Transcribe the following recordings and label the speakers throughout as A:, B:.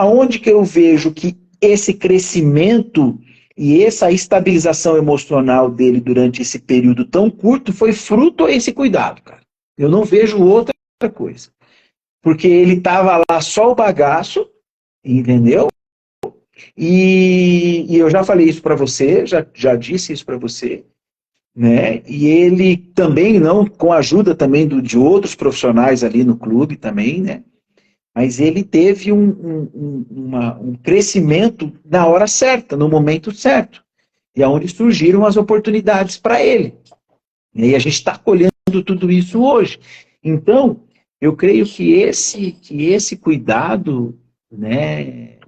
A: aonde que eu vejo que esse crescimento e essa estabilização emocional dele durante esse período tão curto foi fruto a esse cuidado, cara. Eu não vejo outra coisa. Porque ele estava lá só o bagaço, entendeu? E eu já falei isso para você, já disse isso para você, né? E ele também, não, com a ajuda também de outros profissionais ali no clube também, né? Mas ele teve um crescimento na hora certa, no momento certo. E aonde surgiram as oportunidades para ele. E a gente está colhendo tudo isso hoje. Então, eu creio que esse cuidado, né,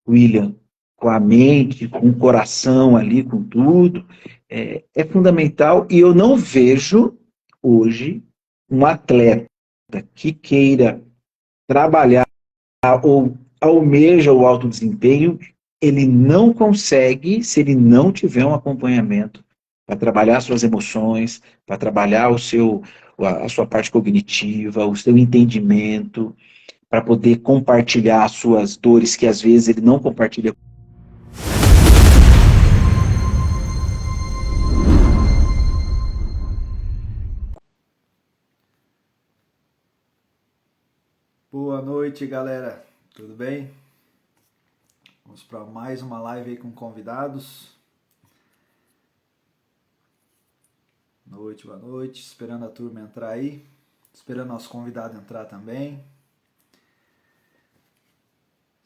A: William, com a mente, com o coração ali, com tudo, é fundamental. E eu não vejo hoje um atleta que queira trabalhar ou almeja o alto desempenho, ele não consegue se ele não tiver um acompanhamento para trabalhar suas emoções, para trabalhar a sua parte cognitiva, o seu entendimento, para poder compartilhar as suas dores que às vezes ele não compartilha.
B: Boa noite, galera. Tudo bem? Vamos para mais uma live aí com convidados. Boa noite. Esperando a turma entrar aí. Esperando nosso convidado entrar também.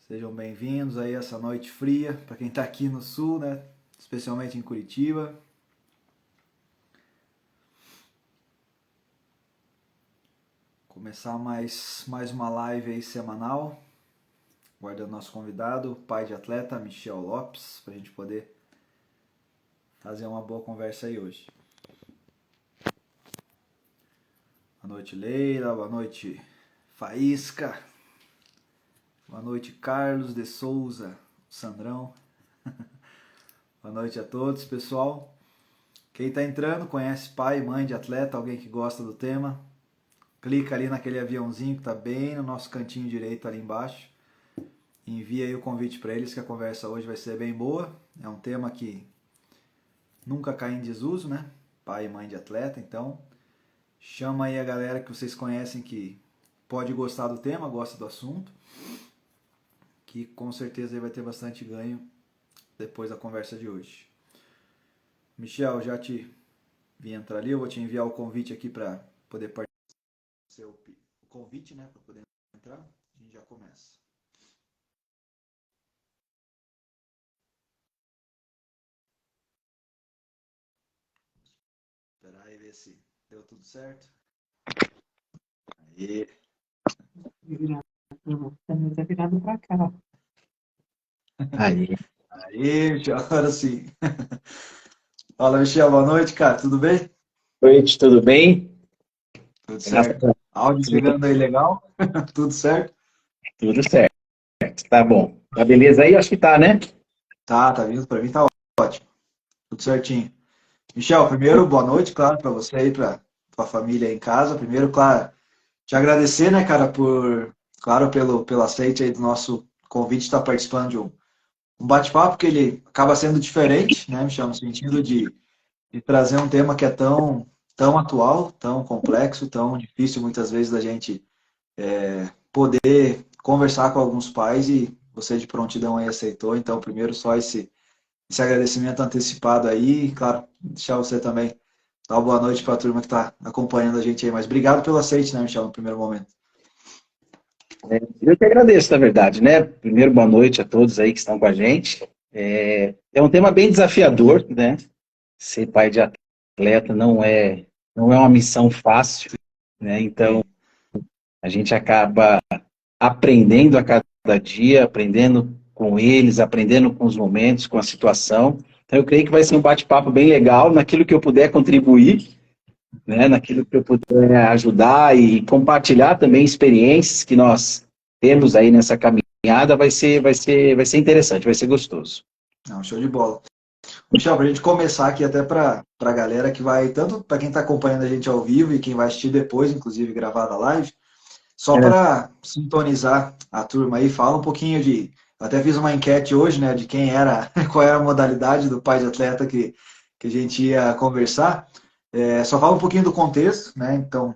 B: Sejam bem-vindos aí essa noite fria, para quem está aqui no sul, né? Especialmente em Curitiba. Começar mais uma live aí semanal. Guardando nosso convidado, pai de atleta, Michel Lopes, para a gente poder fazer uma boa conversa aí hoje. Boa noite, Leila. Boa noite, Faísca. Boa noite, Carlos de Souza, Sandrão. Boa noite a todos, pessoal. Quem está entrando, conhece pai, mãe de atleta, alguém que gosta do tema, clica ali naquele aviãozinho que está bem no nosso cantinho direito ali embaixo. Envia aí o convite para eles que a conversa hoje vai ser bem boa. É um tema que nunca cai em desuso, né? Pai e mãe de atleta, então chama aí a galera que vocês conhecem que pode gostar do tema, gosta do assunto, que com certeza aí vai ter bastante ganho depois da conversa de hoje. Michel, já te vi entrar ali, eu vou te enviar o convite aqui para poder participar. O convite, né, para poder entrar, a gente já começa. Esperar aí ver se deu tudo certo. Aí.
C: Tá virado para cá.
A: Aí.
B: Aí, Michel, agora sim. Fala, Michel, boa noite, cara, tudo bem?
A: Boa noite, tudo bem?
B: Tudo certo. Áudio chegando aí legal? Tudo certo?
A: Tudo certo. Tá bom. Tá beleza aí? Acho que tá, né?
B: Tá vindo para mim, tá ótimo. Tudo certinho. Michel, primeiro, boa noite, claro, para você aí, para tua família aí em casa. Primeiro, claro, te agradecer, né, cara, claro, pelo aceite aí do nosso convite, estar participando de um bate-papo que ele acaba sendo diferente, né, Michel, no sentido de trazer um tema que é tão atual, tão complexo, tão difícil muitas vezes da gente poder conversar com alguns pais e você de prontidão aí aceitou. Então, primeiro, só esse agradecimento antecipado aí. Claro, deixar você também dar uma boa noite para a turma que está acompanhando a gente aí. Mas obrigado pelo aceite, né, Michel, no primeiro momento.
A: Eu que agradeço, na verdade, né? Primeiro, boa noite a todos aí que estão com a gente. É um tema bem desafiador, né? Ser pai de atleta não é uma missão fácil, né? Então, a gente acaba aprendendo a cada dia, aprendendo com eles, aprendendo com os momentos, com a situação. Então, eu creio que vai ser um bate-papo bem legal, naquilo que eu puder contribuir, né? Naquilo que eu puder ajudar e compartilhar também experiências que nós temos aí nessa caminhada, vai ser interessante, vai ser gostoso.
B: Não, show de bola. Michel, para a gente começar aqui até para a galera que vai, tanto para quem está acompanhando a gente ao vivo e quem vai assistir depois, inclusive gravada a live, Só para sintonizar a turma aí, fala um pouquinho eu até fiz uma enquete hoje, né, de qual era a modalidade do pai de atleta que a gente ia conversar. Só fala um pouquinho do contexto, né, então,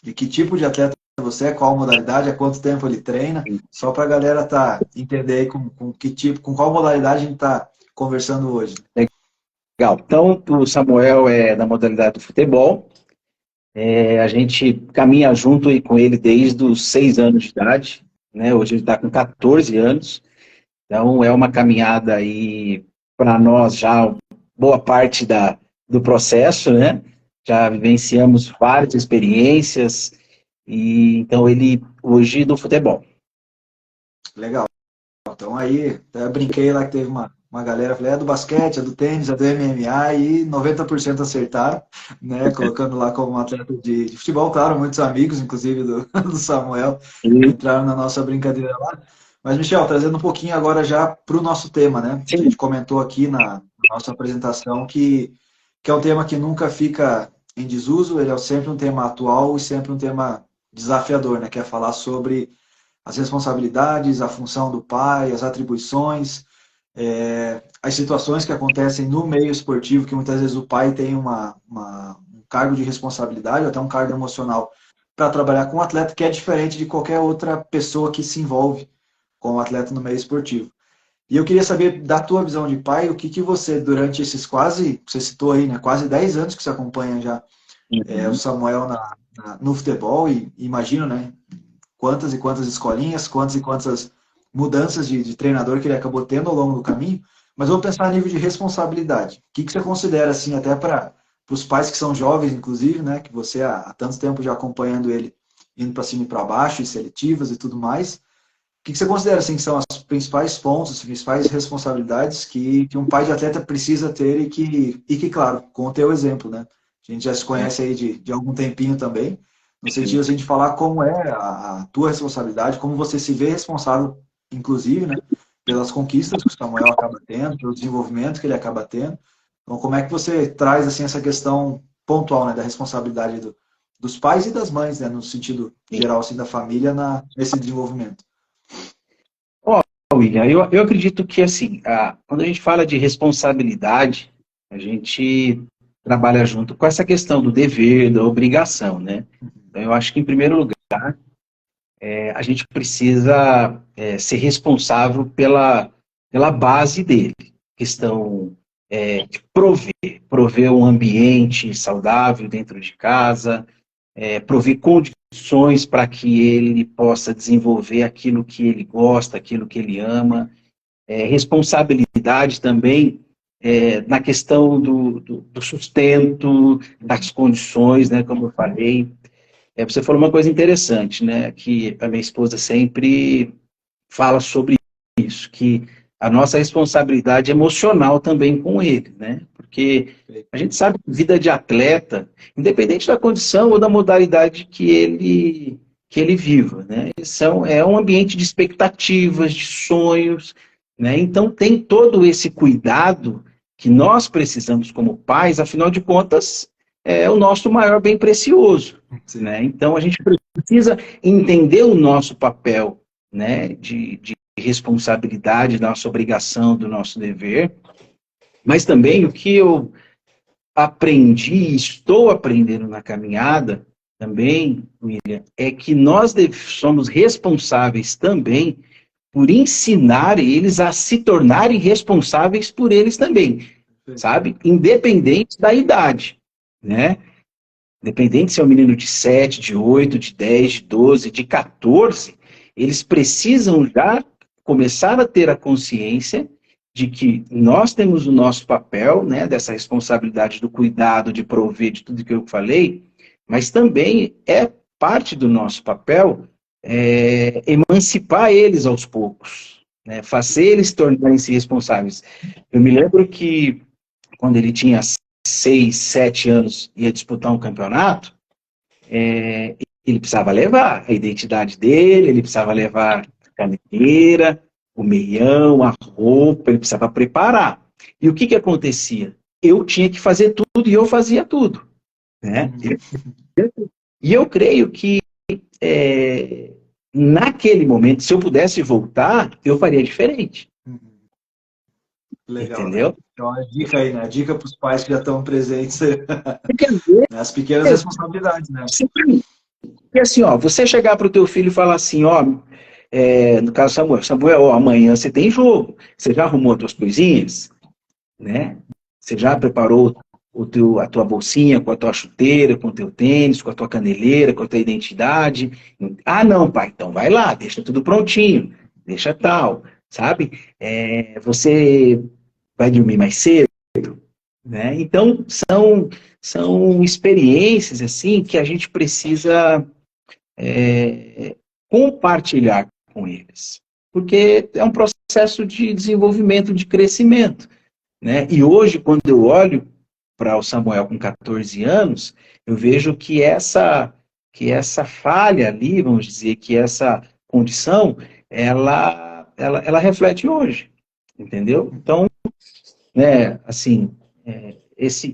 B: de que tipo de atleta você é, qual modalidade, há quanto tempo ele treina, só para a galera entender aí com qual modalidade a gente está conversando hoje.
A: Legal. Então, o Samuel é da modalidade do futebol. A gente caminha junto aí com ele desde os 6 anos de idade, né? Hoje ele está com 14 anos. Então, é uma caminhada aí para nós já boa parte do processo, né? Já vivenciamos várias experiências e então ele hoje do futebol.
B: Legal. Então aí, até brinquei lá que teve uma galera, falei, é do basquete, é do tênis, é do MMA, e 90% acertaram, né? Colocando lá como um atleta de futebol, claro, muitos amigos, inclusive do Samuel, entraram na nossa brincadeira lá. Mas, Michel, trazendo um pouquinho agora já para o nosso tema, né? A gente comentou aqui na nossa apresentação que é um tema que nunca fica em desuso, ele é sempre um tema atual e sempre um tema desafiador, né? Que é falar sobre as responsabilidades, a função do pai, as atribuições, as situações que acontecem no meio esportivo, que muitas vezes o pai tem um cargo de responsabilidade, ou até um cargo emocional, para trabalhar com o atleta, que é diferente de qualquer outra pessoa que se envolve com o atleta no meio esportivo. E eu queria saber, da tua visão de pai, o que você, durante esses você citou aí, né, quase 10 anos que você acompanha já o Samuel no futebol, e imagino, né, quantas e quantas escolinhas, quantas e quantas mudanças de treinador que ele acabou tendo ao longo do caminho, mas vamos pensar a nível de responsabilidade. O que você considera, assim, até para os pais que são jovens, inclusive, né, que você há tanto tempo já acompanhando ele, indo para cima e para baixo, e seletivas e tudo mais, o que você considera, assim, que são os principais pontos, as principais responsabilidades que um pai de atleta precisa ter e que, claro, com o teu exemplo, né? A gente já se conhece aí de algum tempinho também, no sentido assim, de falar como é a tua responsabilidade, como você se vê responsável, inclusive, né, pelas conquistas que o Samuel acaba tendo, pelo desenvolvimento que ele acaba tendo. Então, como é que você traz, assim, essa questão pontual, né, da responsabilidade dos pais e das mães, né, no sentido geral, assim, da família nesse desenvolvimento?
A: William, eu acredito que, assim, quando a gente fala de responsabilidade, a gente trabalha junto com essa questão do dever, da obrigação, né? Então, eu acho que, em primeiro lugar, a gente precisa ser responsável pela base dele, questão de prover um ambiente saudável dentro de casa, prover condições para que ele possa desenvolver aquilo que ele gosta, aquilo que ele ama, responsabilidade também na questão do sustento, das condições, né, como eu falei. Você falou uma coisa interessante, né, que a minha esposa sempre fala sobre isso, que a nossa responsabilidade emocional também com ele, né, porque a gente sabe que vida de atleta, independente da condição ou da modalidade que ele viva, né, é um ambiente de expectativas, de sonhos, né, então tem todo esse cuidado que nós precisamos como pais, afinal de contas, é o nosso maior bem precioso, né, então a gente precisa entender o nosso papel, né, de responsabilidade, da nossa obrigação, do nosso dever, mas também o que eu aprendi, estou aprendendo na caminhada também, William, é que nós somos responsáveis também por ensinar eles a se tornarem responsáveis por eles também, sabe? Independente da idade, né? Independente se é um menino de 7, de 8, de 10, de 12, de 14, eles precisam já começar a ter a consciência de que nós temos o nosso papel, né, dessa responsabilidade do cuidado, de prover, de tudo que eu falei, mas também é parte do nosso papel emancipar eles aos poucos, né, fazer eles tornarem-se responsáveis. Eu me lembro que quando ele tinha 6, 7 anos ia disputar um campeonato, ele precisava levar a identidade dele, ele precisava levar a caneteira, o meião, a roupa, ele precisava preparar. E o que acontecia? Eu tinha que fazer tudo e eu fazia tudo, né? E eu creio que naquele momento, se eu pudesse voltar, eu faria diferente.
B: Legal, né?
A: Entendeu?
B: Então, a dica aí, né? A dica para os pais que já estão presentes,
A: Porque, às
B: as pequenas responsabilidades, né?
A: porque assim, ó, você chegar para o teu filho e falar assim, ó, no caso Samuel, ó, amanhã você tem jogo, você já arrumou as tuas coisinhas, né? Você já preparou a tua bolsinha com a tua chuteira, com o teu tênis, com a tua caneleira, com a tua identidade. Ah, não, pai, então vai lá, deixa tudo prontinho, deixa tal, sabe? Você vai dormir mais cedo, né? Então, são experiências, assim, que a gente precisa compartilhar com eles. Porque é um processo de desenvolvimento, de crescimento, né? E hoje, quando eu olho para o Samuel com 14 anos, eu vejo que essa falha ali, vamos dizer, que essa condição, ela reflete hoje, entendeu? Então, né, assim,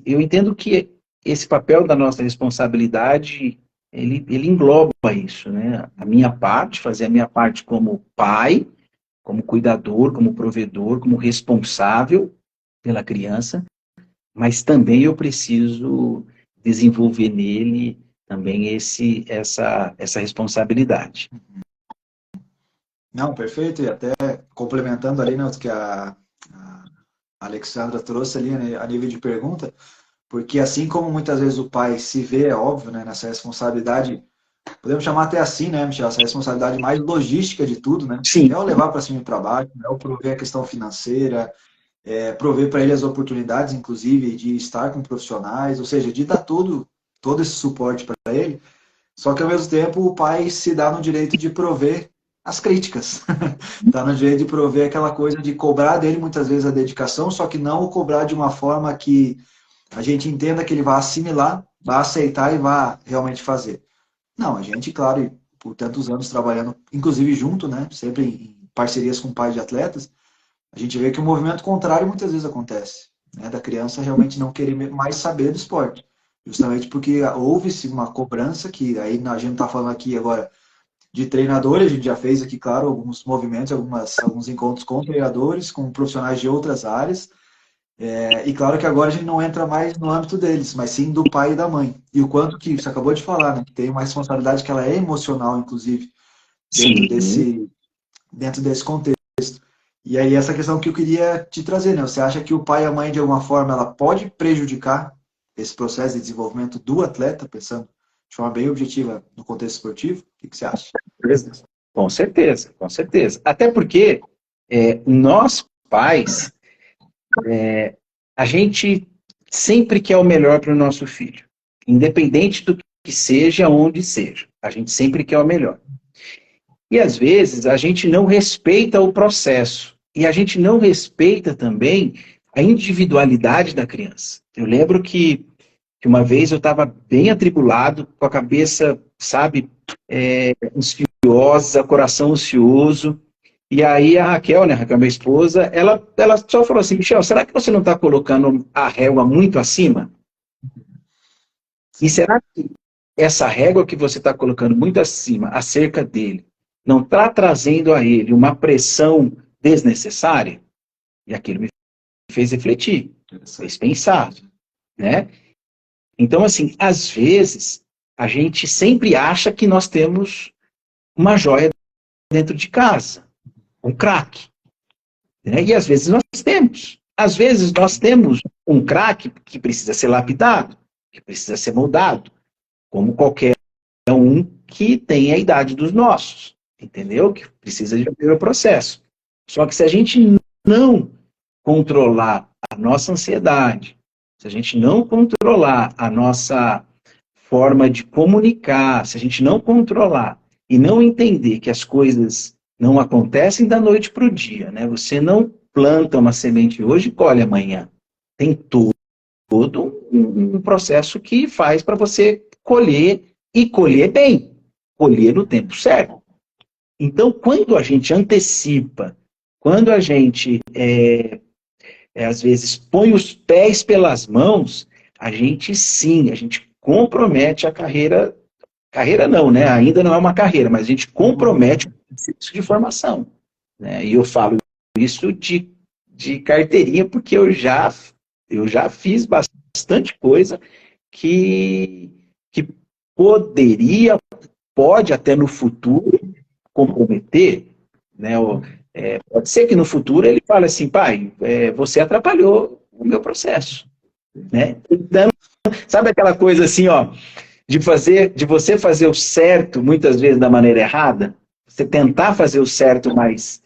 A: eu entendo que esse papel da nossa responsabilidade, ele engloba isso, né? A minha parte, fazer a minha parte como pai, como cuidador, como provedor, como responsável pela criança, mas também eu preciso desenvolver nele também essa responsabilidade.
B: Não, perfeito. E até complementando ali, né, o que a Alexandra trouxe ali, né, a nível de pergunta, porque assim como muitas vezes o pai se vê, é óbvio, né, nessa responsabilidade, podemos chamar até assim, né, Michel, essa responsabilidade mais logística de tudo, né?
A: Sim,
B: É o levar para cima e para baixo, é o prover a questão financeira, prover para ele as oportunidades, inclusive, de estar com profissionais, ou seja, de dar todo esse suporte para ele. Só que, ao mesmo tempo, o pai se dá no direito de prover as críticas. Está no direito de prover aquela coisa de cobrar dele, muitas vezes, a dedicação, só que não o cobrar de uma forma que a gente entenda que ele vai assimilar, vai aceitar e vai realmente fazer. Não, a gente, claro, e por tantos anos trabalhando, inclusive junto, né, sempre em parcerias com pais de atletas, a gente vê que o movimento contrário muitas vezes acontece, né, da criança realmente não querer mais saber do esporte. Justamente porque houve-se uma cobrança, que aí a gente não está falando aqui agora de treinadores, a gente já fez aqui, claro, alguns movimentos, alguns encontros com treinadores, com profissionais de outras áreas, e claro que agora a gente não entra mais no âmbito deles, mas sim do pai e da mãe. E o quanto que você acabou de falar, né, que tem uma responsabilidade que ela é emocional, inclusive, dentro
A: sim.
B: desse contexto. E aí essa questão que eu queria te trazer, né? Você acha que o pai e a mãe, de alguma forma, ela pode prejudicar esse processo de desenvolvimento do atleta, pensando de forma bem objetiva no contexto esportivo? O que você acha?
A: Com certeza, com certeza. Até porque nós, pais, a gente sempre quer o melhor para o nosso filho. Independente do que seja, onde seja. A gente sempre quer o melhor. E às vezes a gente não respeita o processo. E a gente não respeita também a individualidade da criança. Eu lembro que uma vez eu estava bem atribulado, com a cabeça, sabe, ansiosa, coração ansioso. E aí a Raquel, né, Raquel, minha esposa, ela só falou assim, Michel, será que você não está colocando a régua muito acima? E
B: Sim.
A: será que essa régua que você está colocando muito acima, acerca dele, não está trazendo a ele uma pressão desnecessária? E aquilo me fez refletir, fez pensar, né? Então, assim, às vezes, a gente sempre acha que nós temos uma joia dentro de casa, um craque, né? E às vezes nós temos. Às vezes nós temos um craque que precisa ser lapidado, que precisa ser moldado, como qualquer um que tem a idade dos nossos, entendeu? Que precisa de um processo. Só que se a gente não controlar a nossa ansiedade, se a gente não controlar a nossa forma de comunicar, se a gente não controlar e não entender que as coisas não acontecem da noite para o dia, né? Você não planta uma semente hoje e colhe amanhã. Tem todo um processo que faz para você colher e colher bem, colher no tempo certo. Então, quando a gente antecipa, quando a gente às vezes põe os pés pelas mãos, a gente sim, a gente compromete a carreira carreira não, né? Ainda não é uma carreira, mas a gente compromete o processo de formação, né? E eu falo isso de carteirinha, porque eu já fiz bastante coisa que poderia, pode até no futuro comprometer, né? Pode ser que no futuro ele fale assim, pai, você atrapalhou o meu processo, né? Então, sabe aquela coisa assim, ó, de você fazer o certo muitas vezes da maneira errada, você tentar fazer o certo mais,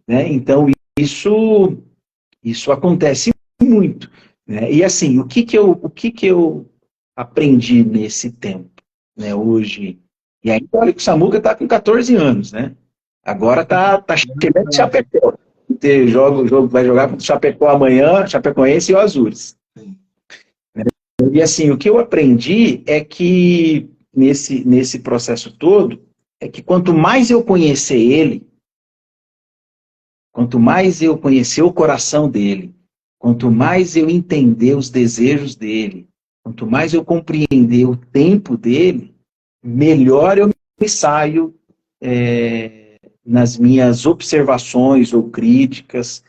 A: né? Então isso acontece muito, né? E assim, o que eu aprendi nesse tempo, né? Hoje, e aí olha que o Samuca está com 14 anos, né? Agora tá chegando de Chapecó. O jogo vai jogar contra o Chapecó amanhã, Chapecoense e o Azures. E assim, o que eu aprendi é que nesse processo todo, é que quanto mais eu conhecer ele, quanto mais eu conhecer o coração dele, quanto mais eu entender os desejos dele, quanto mais eu compreender o tempo dele, melhor eu me saio nas minhas observações ou críticas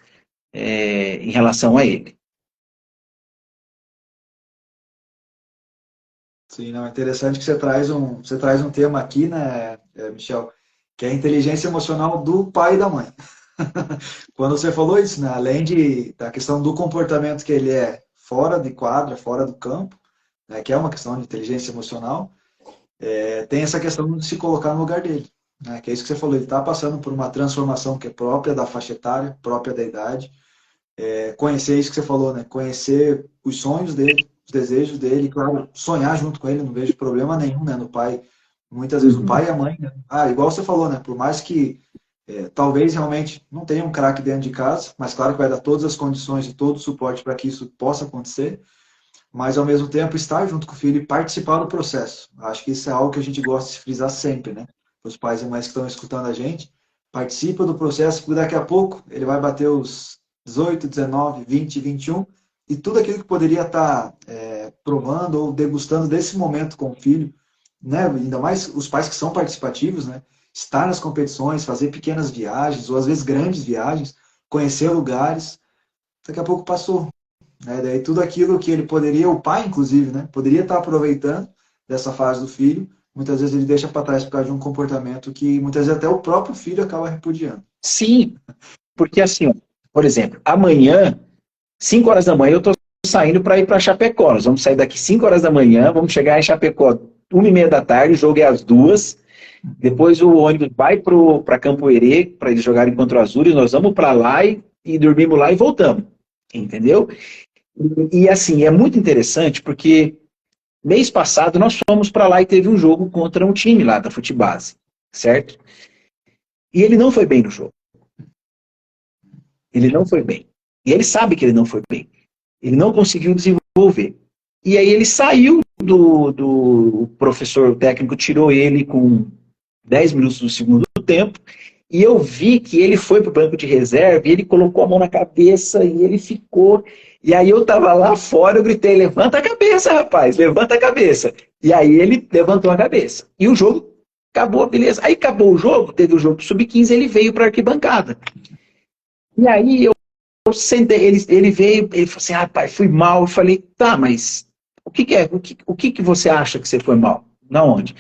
A: em relação a ele.
B: Sim, não, é interessante que você traz um tema aqui, né, Michel, que é a inteligência emocional do pai e da mãe. Quando você falou isso, né, além da questão do comportamento que ele é fora de quadra, fora do campo, né, que é uma questão de inteligência emocional, tem essa questão de se colocar no lugar dele, né, que é isso que você falou, ele está passando por uma transformação que é própria da faixa etária, própria da idade, conhecer isso que você falou, né, conhecer os sonhos dele, os desejos dele, claro, sonhar junto com ele, não vejo problema nenhum, né, no pai, muitas vezes o pai e a mãe, né, igual você falou, né, por mais que talvez realmente não tenha um craque dentro de casa, mas claro que vai dar todas as condições e todo o suporte para que isso possa acontecer, mas ao mesmo tempo estar junto com o filho e participar do processo. Acho que isso é algo que a gente gosta de frisar sempre, né? Os pais e mães que estão escutando a gente, participa do processo, porque daqui a pouco ele vai bater os 18, 19, 20, 21, e tudo aquilo que poderia estar provando ou degustando desse momento com o filho, né? Ainda mais os pais que são participativos, né? Estar nas competições, fazer pequenas viagens, ou às vezes grandes viagens, conhecer lugares, daqui a pouco passou. Né? Daí tudo aquilo que ele poderia, o pai inclusive, né? Poderia estar aproveitando dessa fase do filho, muitas vezes ele deixa para trás por causa de um comportamento que muitas vezes até o próprio filho acaba repudiando.
A: Sim, porque assim, ó, por exemplo, amanhã, 5 horas da manhã, eu estou saindo para ir para Chapecó. Nós vamos sair daqui 5 horas da manhã, vamos chegar em Chapecó 1h30 da tarde, o jogo é às 2h. Depois o ônibus vai para Campo Herê, para eles jogarem contra o Azures, nós vamos para lá e dormimos lá e voltamos. Entendeu? E assim, é muito interessante porque mês passado nós fomos para lá e teve um jogo contra um time lá da Futebase, certo? E ele não foi bem no jogo. Ele não foi bem. E ele sabe que ele não foi bem. Ele não conseguiu desenvolver. E aí ele saiu o professor, o técnico tirou ele com 10 minutos do segundo tempo, e eu vi que ele foi para o banco de reserva, e ele colocou a mão na cabeça, e ele ficou, e aí eu estava lá fora, eu gritei, levanta a cabeça, rapaz, levanta a cabeça. E aí ele levantou a cabeça. E o jogo acabou, beleza. Aí acabou o jogo, teve o jogo do Sub-15, ele veio para a arquibancada. E aí eu sentei, ele veio, ele falou assim, pai, fui mal. Eu falei, tá, mas o que é? O que você acha que você foi mal? Na onde?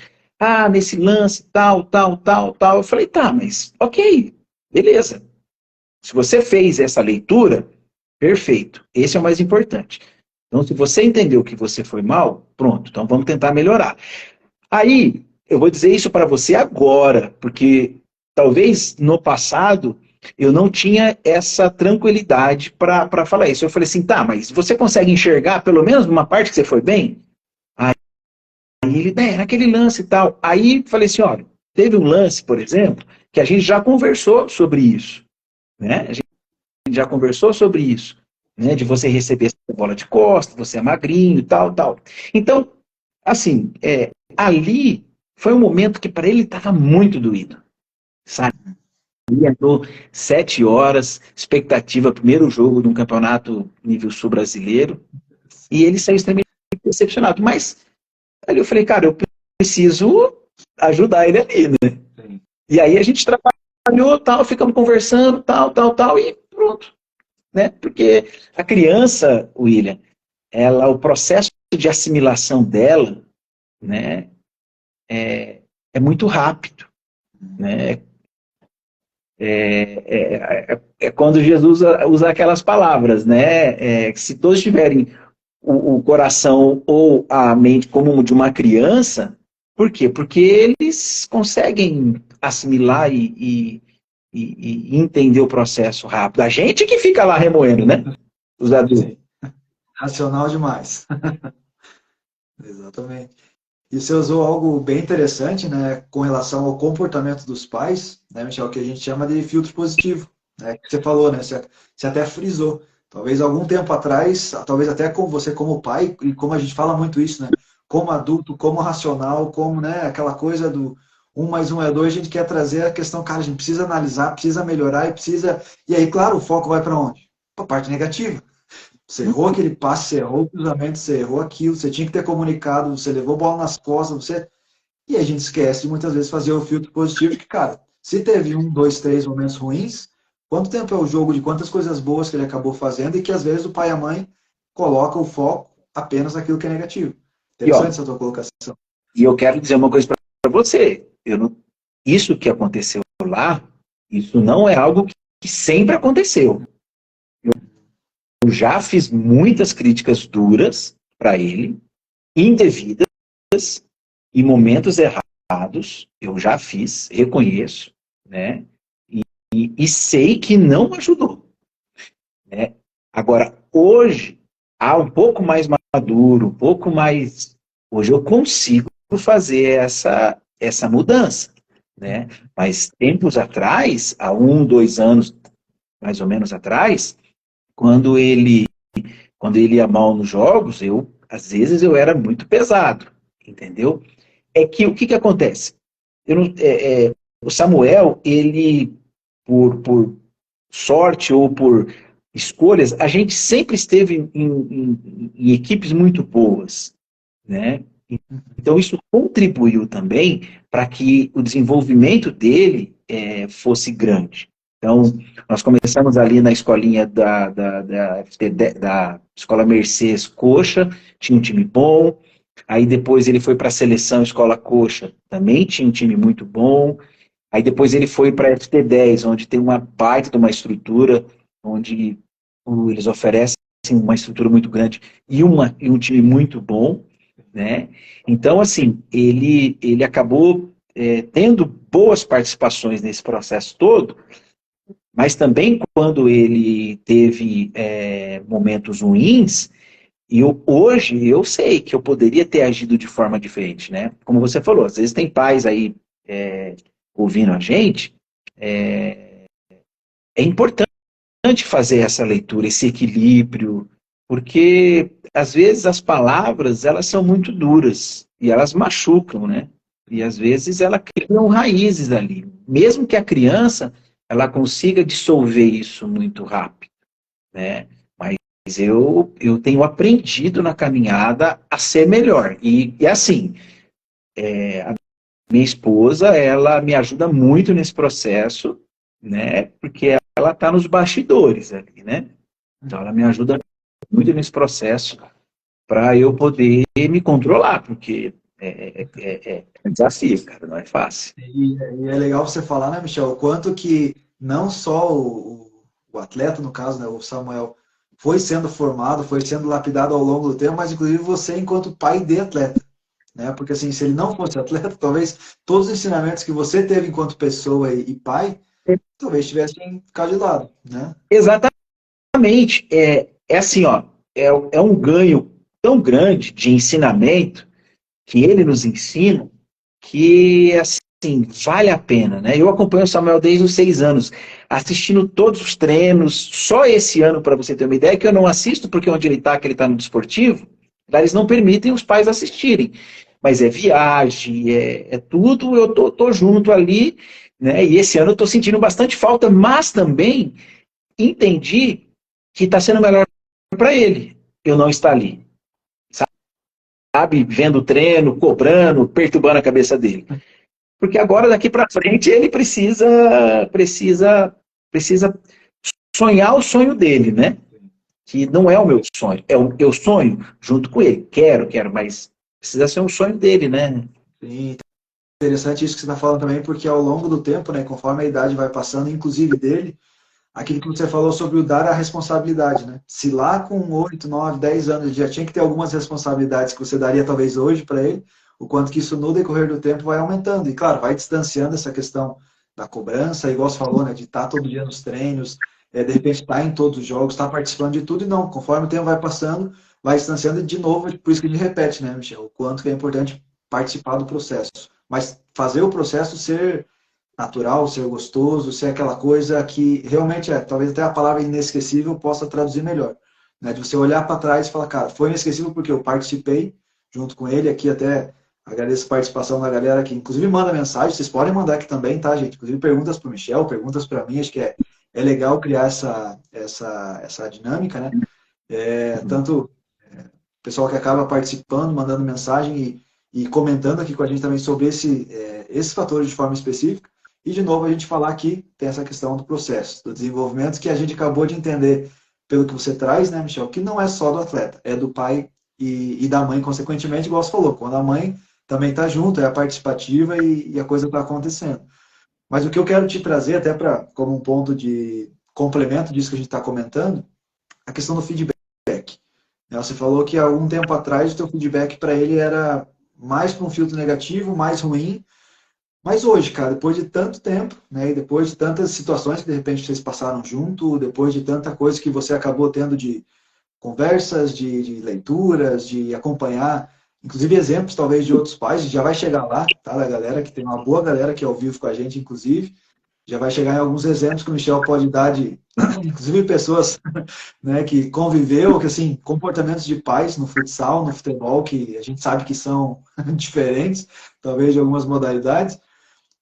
A: Nesse lance, tal. Eu falei, tá, mas ok, beleza. Se você fez essa leitura, perfeito. Esse é o mais importante. Então, se você entendeu que você foi mal, pronto, então vamos tentar melhorar. Aí, eu vou dizer isso para você agora, porque talvez no passado eu não tinha essa tranquilidade para falar isso. Eu falei assim, tá, mas você consegue enxergar pelo menos uma parte que você foi bem? Aí ele, naquele lance e tal. Aí falei assim, olha, teve um lance, por exemplo, que a gente já conversou sobre isso, né? A gente já conversou sobre isso, né? De você receber essa bola de costas, você é magrinho e tal. Então, assim, ali foi um momento que para ele estava muito doído, sabe? Ele andou 7 horas, expectativa, primeiro jogo de um campeonato nível sul brasileiro, e ele saiu extremamente decepcionado. Mas ali eu falei, cara, eu preciso ajudar ele ali, né?
B: Sim.
A: E aí a gente trabalhou, tal, ficamos conversando, tal, e pronto, né? Porque a criança, William, o processo de assimilação dela, né, é muito rápido, né? É quando Jesus usa aquelas palavras, né? Que se todos tiverem o coração ou a mente como de uma criança, por quê? Porque eles conseguem assimilar e entender o processo rápido. A gente que fica lá remoendo, né? Os adultos.
B: Sim. Racional demais. Exatamente. E você usou algo bem interessante, né, com relação ao comportamento dos pais, né, Michel, que a gente chama de filtro positivo, né, que você falou, né, você até frisou. Talvez algum tempo atrás, talvez até com você como pai, e como a gente fala muito isso, né, como adulto, como racional, como, né, aquela coisa do 1 mais 1 é 2, a gente quer trazer a questão, cara, a gente precisa analisar, precisa melhorar e precisa... E aí, claro, o foco vai para onde? Para a parte negativa. Você errou aquele passe, você errou o cruzamento, você errou aquilo, você tinha que ter comunicado, você levou bola nas costas, você... E a gente esquece de muitas vezes fazer o filtro positivo, que, cara, se teve 1, 2, 3 momentos ruins, quanto tempo é o jogo de quantas coisas boas que ele acabou fazendo e que às vezes o pai e a mãe colocam o foco apenas naquilo que é negativo.
A: E, ó,
B: Interessante essa tua colocação.
A: e eu quero dizer uma coisa para você. Isso que aconteceu lá, isso não é algo que sempre aconteceu. Eu já fiz muitas críticas duras para ele, indevidas, em momentos errados, eu já fiz, reconheço, né? E sei que não ajudou, né? Agora, hoje, um pouco mais maduro, um pouco mais... Hoje eu consigo fazer essa mudança, né? Mas tempos atrás, há 1, 2 anos, mais ou menos atrás, quando ele ia mal nos jogos, às vezes eu era muito pesado, entendeu? É que o que acontece? O Samuel, ele, por sorte ou por escolhas, a gente sempre esteve em equipes muito boas, né? Então isso contribuiu também para que o desenvolvimento dele fosse grande. Então, nós começamos ali na escolinha da Escola Mercês Coxa, tinha um time bom. Aí depois ele foi para a seleção Escola Coxa, também tinha um time muito bom. Aí depois ele foi para a FT10, onde tem uma baita de uma estrutura, onde eles oferecem uma estrutura muito grande e um time muito bom, né? Então, assim, ele acabou tendo boas participações nesse processo todo, mas também quando ele teve momentos ruins, hoje eu sei que eu poderia ter agido de forma diferente, né? Como você falou, às vezes tem pais aí ouvindo a gente, é importante fazer essa leitura, esse equilíbrio, porque às vezes as palavras elas são muito duras e elas machucam, né? E às vezes elas criam raízes ali, mesmo que a criança ela consiga dissolver isso muito rápido, né? Mas eu tenho aprendido na caminhada a ser melhor. E assim, a minha esposa, ela me ajuda muito nesse processo, né? Porque ela está nos bastidores ali, né? Então ela me ajuda muito nesse processo para eu poder me controlar, porque é um desafio, cara, não é fácil.
B: E é legal você falar, né, Michel, o quanto que não só o atleta, no caso, né, o Samuel, foi sendo formado, foi sendo lapidado ao longo do tempo, mas inclusive você enquanto pai de atleta, né? Porque assim, se ele não fosse atleta, talvez todos os ensinamentos que você teve enquanto pessoa e pai, talvez tivessem ficado de lado, né?
A: Exatamente. É assim, ó, é um ganho tão grande de ensinamento que ele nos ensina que, assim, vale a pena, né? Eu acompanho o Samuel desde os 6 anos, assistindo todos os treinos, só esse ano, para você ter uma ideia, que eu não assisto, porque onde ele está, que ele está no desportivo, lá eles não permitem os pais assistirem. Mas é viagem, é tudo, eu tô junto ali, né? E esse ano eu tô sentindo bastante falta, mas também entendi que está sendo melhor para ele eu não estar ali. sabe, vendo o treino, cobrando, perturbando a cabeça dele. Porque agora, daqui para frente, ele precisa sonhar o sonho dele, né? Que não é o meu sonho. Eu sonho junto com ele. Quero, mas precisa ser um sonho dele, né?
B: Sim, interessante isso que você está falando também, porque ao longo do tempo, né, conforme a idade vai passando, inclusive dele, aquilo que você falou sobre o dar a responsabilidade, né? Se lá com 8, 9, 10 anos ele já tinha que ter algumas responsabilidades que você daria talvez hoje para ele, o quanto que isso no decorrer do tempo vai aumentando. E claro, vai distanciando essa questão da cobrança, igual você falou, né? De estar todo dia nos treinos, de repente estar em todos os jogos, estar participando de tudo, e não, conforme o tempo vai passando, vai distanciando e de novo, por isso que ele repete, né, Michel? O quanto que é importante participar do processo. Mas fazer o processo ser natural, ser gostoso, ser aquela coisa que realmente talvez até a palavra inesquecível possa traduzir melhor. Né? De você olhar para trás e falar, cara, foi inesquecível porque eu participei junto com ele, aqui até agradeço a participação da galera que inclusive manda mensagem, vocês podem mandar aqui também, tá, gente? Inclusive perguntas para o Michel, perguntas para mim, acho que é legal criar essa dinâmica, né? Tanto o pessoal que acaba participando, mandando mensagem e comentando aqui com a gente também sobre esses fatores de forma específica. E, de novo, a gente falar aqui, tem essa questão do processo, do desenvolvimento, que a gente acabou de entender pelo que você traz, né, Michel, que não é só do atleta, é do pai e da mãe, consequentemente, igual você falou, quando a mãe também está junto, é participativa e a coisa está acontecendo. Mas o que eu quero te trazer, até como um ponto de complemento disso que a gente está comentando, a questão do feedback. Você falou que há algum tempo atrás o teu feedback para ele era mais para um filtro negativo, mais ruim. Mas hoje, cara, depois de tanto tempo, né, e depois de tantas situações que de repente vocês passaram junto, depois de tanta coisa que você acabou tendo de conversas, de leituras, de acompanhar, inclusive exemplos talvez de outros pais, já vai chegar lá, tá, da galera, que tem uma boa galera que é ao vivo com a gente, inclusive, já vai chegar em alguns exemplos que o Michel pode dar de, inclusive pessoas, né, que conviveu, que assim, comportamentos de pais no futsal, no futebol, que a gente sabe que são diferentes, talvez de algumas modalidades.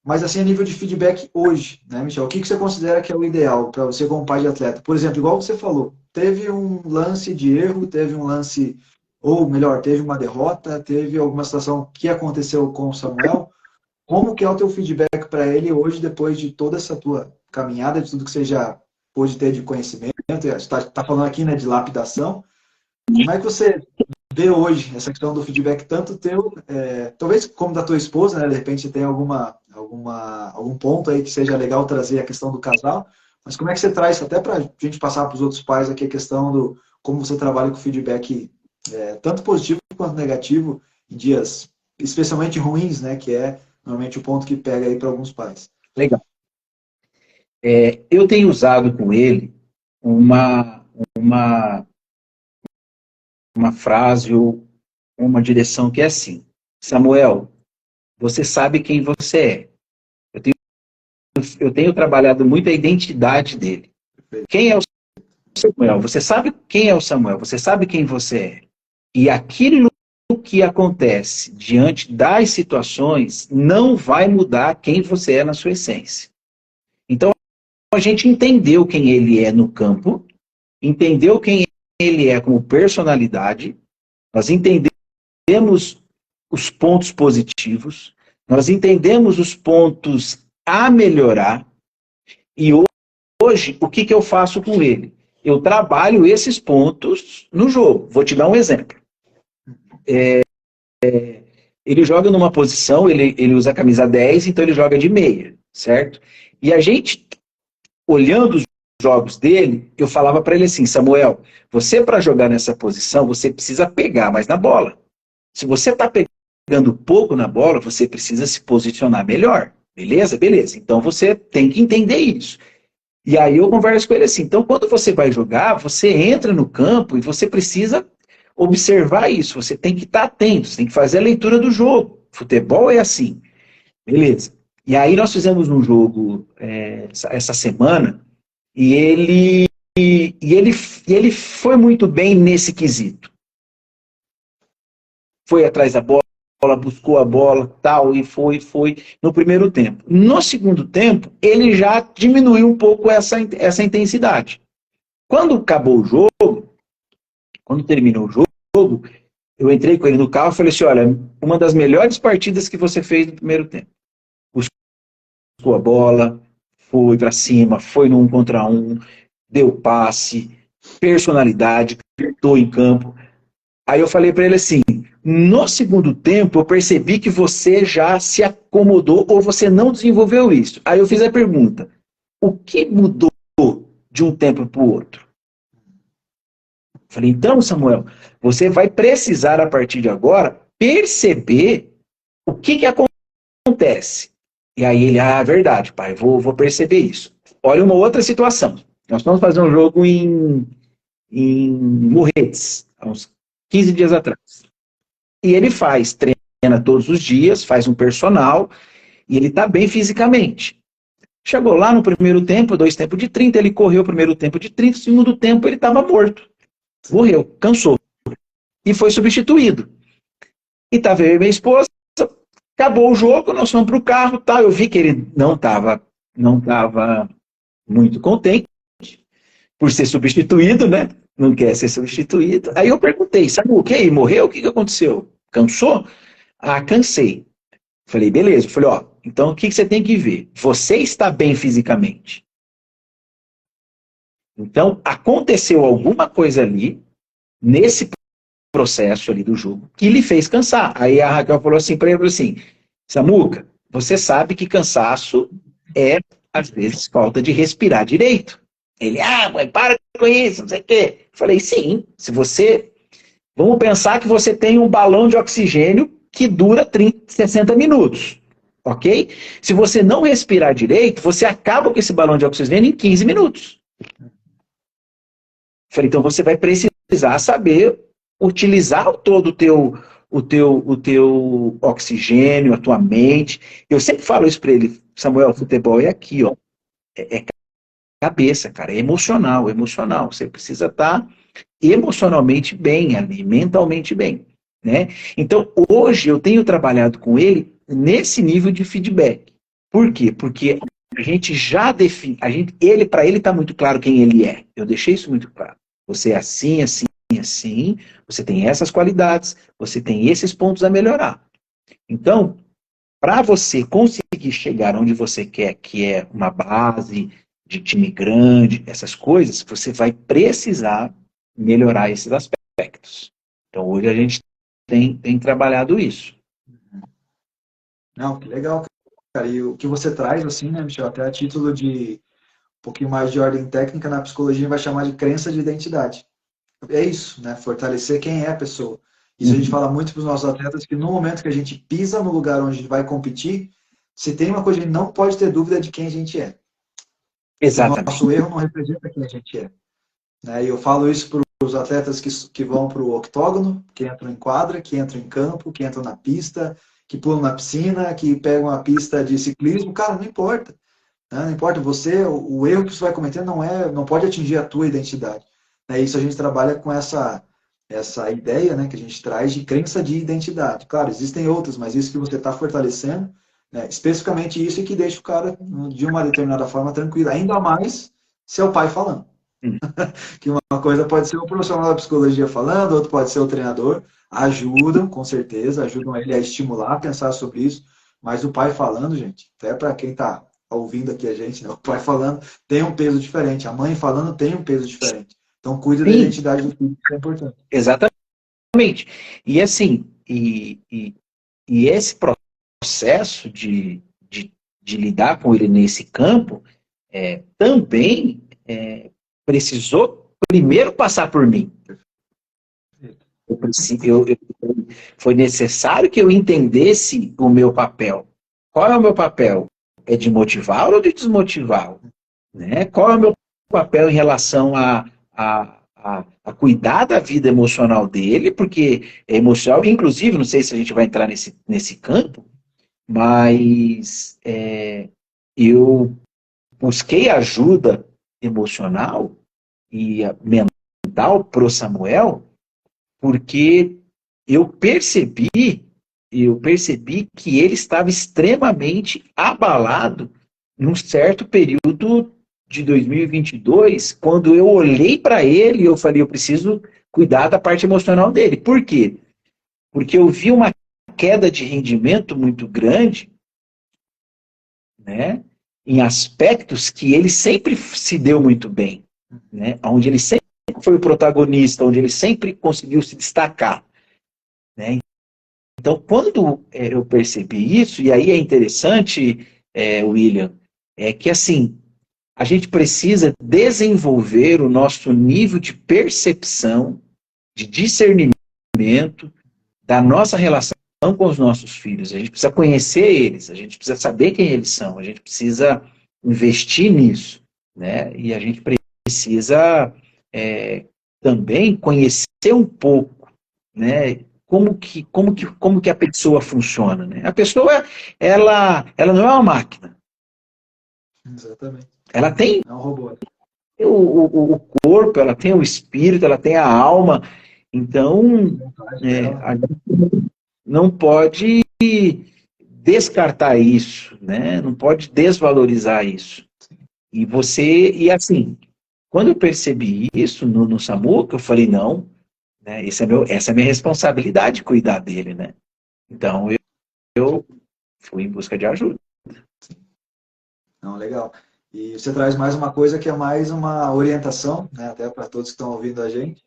B: Mas assim, a nível de feedback hoje, né, Michel? O que você considera que é o ideal para você como pai de atleta? Por exemplo, igual você falou, teve um lance de erro, teve um lance, ou melhor, teve uma derrota, teve alguma situação que aconteceu com o Samuel. Como que é o teu feedback para ele hoje, depois de toda essa tua caminhada, de tudo que você já pôde ter de conhecimento? Está falando aqui, né, de lapidação. Como é que você vê hoje essa questão do feedback tanto teu, talvez como da tua esposa, né? De repente tem algum ponto aí que seja legal trazer a questão do casal, mas como é que você traz, até para a gente passar para os outros pais aqui, a questão do como você trabalha com feedback tanto positivo quanto negativo em dias especialmente ruins, né? Que é normalmente o ponto que pega aí para alguns pais.
A: Legal. Eu tenho usado com ele uma frase ou uma direção que é assim: Samuel, você sabe quem você é. Eu tenho trabalhado muito a identidade dele. Quem é o Samuel? Você sabe quem é o Samuel, você sabe quem você é. E aquilo que acontece diante das situações não vai mudar quem você é na sua essência. Então, a gente entendeu quem ele é no campo, entendeu quem ele é como personalidade, nós entendemos os pontos positivos, nós entendemos os pontos a melhorar, e hoje, o que eu faço com ele? Eu trabalho esses pontos no jogo. Vou te dar um exemplo. Ele joga numa posição, ele usa a camisa 10, então ele joga de meia, certo? E a gente, olhando os jogos dele, eu falava para ele assim: Samuel, você para jogar nessa posição, você precisa pegar mais na bola. Se você está pegando pouco na bola, você precisa se posicionar melhor. Beleza? Beleza. Então você tem que entender isso. E aí eu converso com ele assim: então quando você vai jogar, você entra no campo e você precisa observar isso. Você tem que estar atento, você tem que fazer a leitura do jogo. Futebol é assim. Beleza. E aí nós fizemos um jogo essa semana e ele foi muito bem nesse quesito. Foi atrás da bola, buscou a bola, tal, e foi no primeiro tempo. No segundo tempo, ele já diminuiu um pouco essa intensidade. Quando acabou o jogo, quando terminou o jogo, eu entrei com ele no carro e falei assim, olha, uma das melhores partidas que você fez no primeiro tempo. Buscou a bola, foi para cima, foi no 1 contra 1, deu passe, personalidade, gritou em campo. Aí eu falei para ele assim, no segundo tempo eu percebi que você já se acomodou ou você não desenvolveu isso. Aí eu fiz a pergunta, o que mudou de um tempo para o outro? Falei, então, Samuel, você vai precisar, a partir de agora, perceber o que acontece. E aí ele, verdade, pai, vou perceber isso. Olha uma outra situação. Nós vamos fazer um jogo em Morretes, há uns 15 dias atrás. E ele treina todos os dias, faz um personal, e ele está bem fisicamente. Chegou lá no primeiro tempo, 2 tempos de 30, ele correu o primeiro tempo de 30, no segundo tempo ele estava morto. Morreu, cansou. E foi substituído. E estava eu e minha esposa, acabou o jogo, nós fomos para o carro, tá? Eu vi que ele não estava muito contente por ser substituído, né? Não quer ser substituído. Aí eu perguntei, sabe o que? Morreu? O que aconteceu? Cansou? Cansei. Falei, beleza. Falei, então o que você tem que ver? Você está bem fisicamente. Então, aconteceu alguma coisa ali, nesse processo ali do jogo, que lhe fez cansar. Aí a Raquel falou assim para ele, assim, Samuca, você sabe que cansaço é, às vezes, falta de respirar direito. Ele, mãe, para com isso, não sei o quê. Falei, sim, se você... Vamos pensar que você tem um balão de oxigênio que dura 60 minutos, ok? Se você não respirar direito, você acaba com esse balão de oxigênio em 15 minutos. Falei, então você vai precisar saber utilizar todo o teu oxigênio, a tua mente. Eu sempre falo isso para ele, Samuel, futebol é aqui, ó. É cabeça, cara, é emocional. Você precisa estar emocionalmente bem ali, mentalmente bem, né? Então, hoje eu tenho trabalhado com ele nesse nível de feedback. Por quê? Porque a gente já define, para ele está muito claro quem ele é. Eu deixei isso muito claro. Você é assim, assim, assim, você tem essas qualidades, você tem esses pontos a melhorar. Então, para você conseguir chegar onde você quer, que é uma base de time grande, essas coisas, você vai precisar melhorar esses aspectos. Então, hoje a gente tem trabalhado isso.
B: Não, que legal, cara. E o que você traz, assim, né, Michel, até a título de um pouquinho mais de ordem técnica, na psicologia vai chamar de crença de identidade. É isso, né? Fortalecer quem é a pessoa. Isso a gente fala muito para os nossos atletas, que no momento que a gente pisa no lugar onde a gente vai competir, se tem uma coisa que a gente não pode ter dúvida de quem a gente é.
A: Exatamente.
B: O nosso erro não representa quem a gente é. Né? E eu falo isso para os atletas que vão para o octógono, que entram em quadra, que entram em campo, que entram na pista, que pulam na piscina, que pegam a pista de ciclismo. Cara, não importa. Né? Não importa você, o erro que você vai cometer não pode atingir a tua identidade. Isso a gente trabalha com essa ideia, né, que a gente traz de crença de identidade. Claro, existem outras, mas isso que você está fortalecendo, né, especificamente isso é que deixa o cara, de uma determinada forma, tranquilo. Ainda mais se é o pai falando. Que uma coisa pode ser o profissional da psicologia falando, outro pode ser o treinador. Ajudam, com certeza, ajudam ele a estimular, a pensar sobre isso. Mas o pai falando, gente, até para quem está ouvindo aqui a gente, né, o pai falando tem um peso diferente, a mãe falando tem um peso diferente. Então, cuida da identidade do filho, isso é importante.
A: Exatamente. E assim, e esse processo de lidar com ele nesse campo também precisou primeiro passar por mim. Foi necessário que eu entendesse o meu papel. Qual é o meu papel? É de motivá-lo ou de desmotivá-lo? Né? Qual é o meu papel em relação a cuidar da vida emocional dele, porque é emocional, inclusive, não sei se a gente vai entrar nesse campo, mas eu busquei ajuda emocional e mental pro Samuel, porque eu percebi que ele estava extremamente abalado num certo período de 2022, quando eu olhei para ele, eu falei, eu preciso cuidar da parte emocional dele. Por quê? porque eu vi uma queda de rendimento muito grande, né, em aspectos que ele sempre se deu muito bem, né, onde ele sempre foi o protagonista, onde ele sempre conseguiu se destacar, né. Então, quando eu percebi isso, e aí é interessante, William, é que assim, a gente precisa desenvolver o nosso nível de percepção, de discernimento da nossa relação com os nossos filhos. A gente precisa conhecer eles, a gente precisa saber quem eles são, a gente precisa investir nisso, né? E a gente precisa também conhecer um pouco, né? Como que a pessoa funciona, né? A pessoa, ela não é uma máquina.
B: Exatamente.
A: Ela tem
B: É um robô.
A: o corpo, ela tem o espírito, ela tem a alma. Então, a gente não pode descartar isso, né? Não pode desvalorizar isso. E assim, quando eu percebi isso no Samuca, eu falei, não, né, essa é a minha responsabilidade, cuidar dele, né? Então, eu fui em busca de ajuda.
B: Não, legal. E você traz mais uma coisa que é mais uma orientação, né, até para todos que estão ouvindo a gente,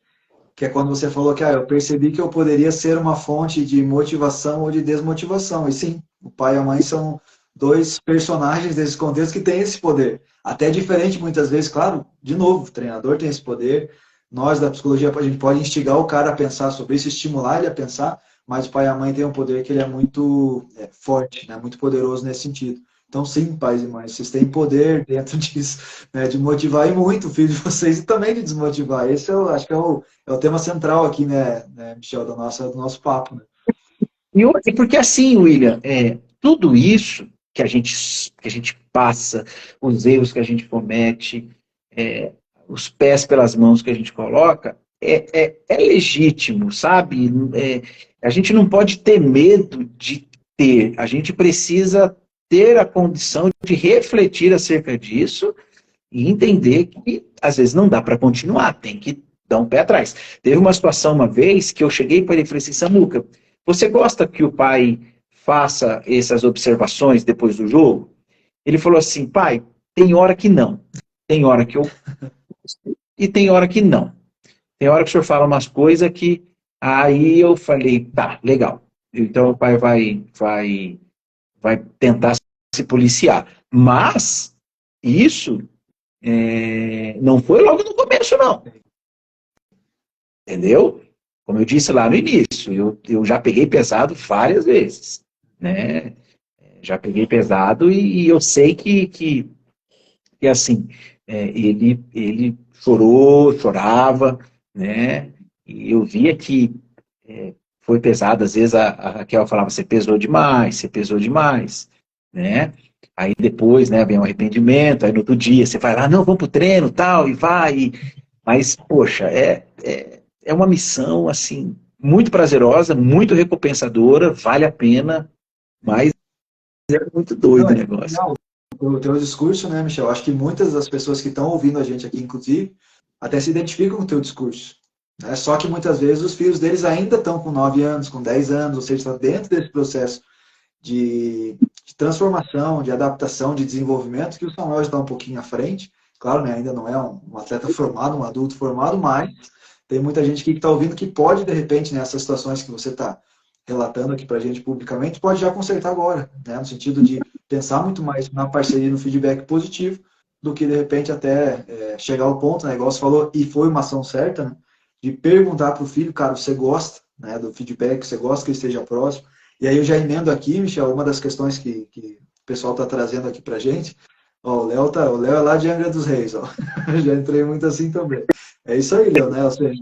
B: que é quando você falou que eu percebi que eu poderia ser uma fonte de motivação ou de desmotivação. E sim, o pai e a mãe são dois personagens desse contexto que têm esse poder. Até diferente muitas vezes, claro, de novo, o treinador tem esse poder, nós da psicologia a gente pode instigar o cara a pensar sobre isso, estimular ele a pensar, mas o pai e a mãe têm um poder que ele é muito forte, né, muito poderoso nesse sentido. Então, sim, pais e mães, vocês têm poder dentro disso, né, de motivar e muito o filho de vocês e também de desmotivar. Esse eu acho que é o tema central aqui, né, Michel, do nosso papo. Né?
A: E porque assim, William, tudo isso que a gente passa, os erros que a gente comete, os pés pelas mãos que a gente coloca, é legítimo, sabe? A gente não pode ter medo de ter, a gente precisa ter a condição de refletir acerca disso e entender que às vezes não dá para continuar, tem que dar um pé atrás. Teve uma situação uma vez que eu cheguei para ele e falei assim, Samuca, você gosta que o pai faça essas observações depois do jogo? Ele falou assim, pai, tem hora que não. Tem hora que eu e tem hora que não. Tem hora que o senhor fala umas coisas que aí eu falei, tá, legal. Então o pai vai tentar se policiar. Mas isso não foi logo no começo, não. Entendeu? Como eu disse lá no início, eu já peguei pesado várias vezes, né? Já peguei pesado e eu sei que assim, ele chorou, chorava, né? E eu via que foi pesado, às vezes a Raquel falava, você pesou demais, né? Aí depois, né, vem o arrependimento, aí no outro dia você vai lá, não, vamos pro treino, tal, e vai, mas, poxa, é uma missão, assim, muito prazerosa, muito recompensadora, vale a pena, mas é muito doido
B: Não,
A: o
B: é
A: negócio.
B: legal o teu discurso, né, Michel? Acho que muitas das pessoas que estão ouvindo a gente aqui, inclusive, até se identificam com o teu discurso. Né? Só que muitas vezes os filhos deles ainda estão com 9 anos, com 10 anos, ou seja, está dentro desse processo de transformação, de adaptação, de desenvolvimento, que o Samuel está um pouquinho à frente. Claro, né, ainda não é um atleta formado, um adulto formado, mas tem muita gente aqui que está ouvindo que pode, de repente, nessas situações que você está relatando aqui para a gente publicamente, pode já consertar agora, né, no sentido de pensar muito mais na parceria, no feedback positivo, do que, de repente, até chegar ao ponto, né, igual você falou, e foi uma ação certa, né, de perguntar para o filho, cara, você gosta, né, do feedback, você gosta que ele esteja próximo. E aí eu já emendo aqui, Michel, uma das questões que o pessoal está trazendo aqui para a gente. Ó, o Léo é lá de Angra dos Reis, ó. Já entrei muito assim também. É isso aí, Léo, né? Ou seja,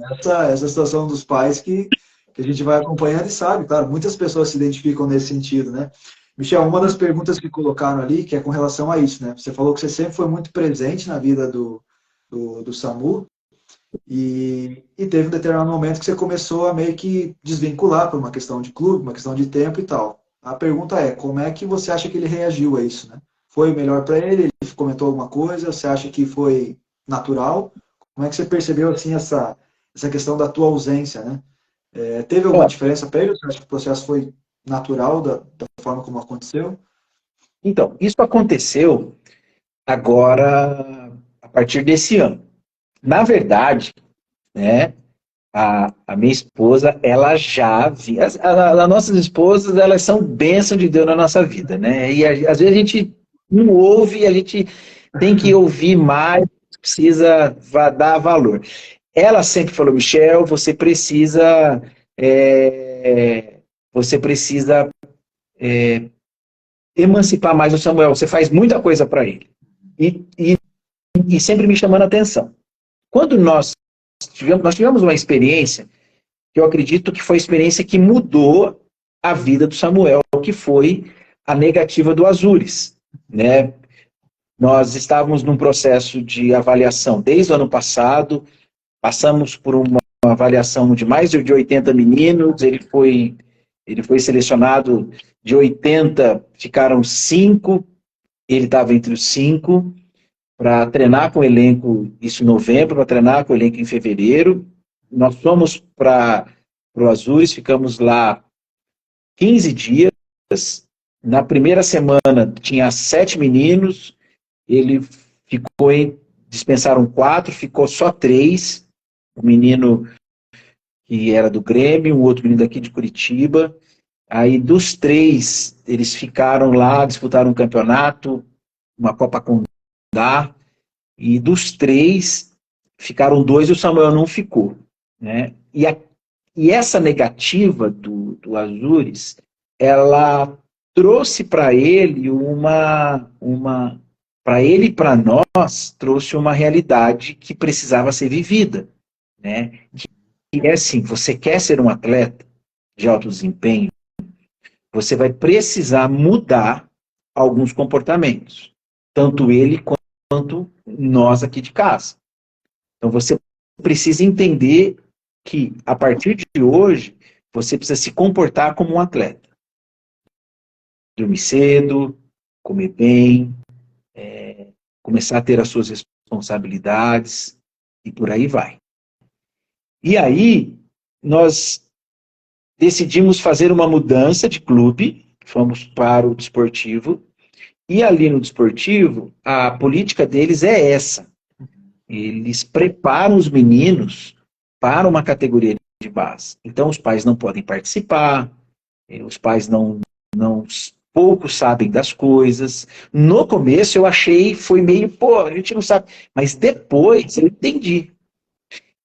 B: essa situação dos pais que a gente vai acompanhando e sabe, claro, muitas pessoas se identificam nesse sentido, né? Michel, uma das perguntas que colocaram ali, que é com relação a isso, né? Você falou que você sempre foi muito presente na vida do Samu, e teve um determinado momento que você começou a meio que desvincular por uma questão de clube, uma questão de tempo e tal. A pergunta é, como é que você acha que ele reagiu a isso, né? Foi melhor para ele? Ele comentou alguma coisa? Você acha que foi natural? Como é que você percebeu, assim, essa questão da tua ausência, né? Teve alguma diferença para ele? Você acha que o processo foi natural da forma como aconteceu?
A: Então, isso aconteceu agora, a partir desse ano. Na verdade, né, a minha esposa, ela já via. As nossas esposas, elas são bênção de Deus na nossa vida, né? E às vezes a gente não ouve, a gente tem que ouvir mais, precisa dar valor. Ela sempre falou, Michel, é, você precisa emancipar mais o Samuel, você faz muita coisa para ele. E sempre me chamando a atenção. Quando nós tivemos uma experiência que eu acredito que foi a experiência que mudou a vida do Samuel, que foi a negativa do Azures, né? Nós estávamos num processo de avaliação desde o ano passado, passamos por uma avaliação de mais de 80 meninos, ele foi selecionado de 80, ficaram 5, ele estava entre os 5, para treinar com o elenco, isso em novembro, para treinar com o elenco em fevereiro. Nós fomos para o Azures, ficamos lá 15 dias. Na primeira semana tinha 7 meninos, ele ficou dispensaram 4, ficou só 3. Um menino que era do Grêmio, um outro menino daqui de Curitiba. Aí dos 3, eles ficaram lá, disputaram um campeonato, uma Copa Condá, e dos 3, ficaram 2 e o Samuel não ficou, né? E essa negativa do Azures, ela trouxe para ele para ele e para nós, trouxe uma realidade que precisava ser vivida, né? Que é assim, você quer ser um atleta de alto desempenho, você vai precisar mudar alguns comportamentos, tanto ele quanto nós aqui de casa. Então você precisa entender que a partir de hoje você precisa se comportar como um atleta. Dormir cedo, comer bem, começar a ter as suas responsabilidades e por aí vai. E aí nós decidimos fazer uma mudança de clube, fomos para o desportivo, e ali no desportivo a política deles é essa. Eles preparam os meninos para uma categoria de base. Então os pais não podem participar, os pais não poucos sabem das coisas. No começo eu achei, foi meio, a gente não sabe. Mas depois eu entendi.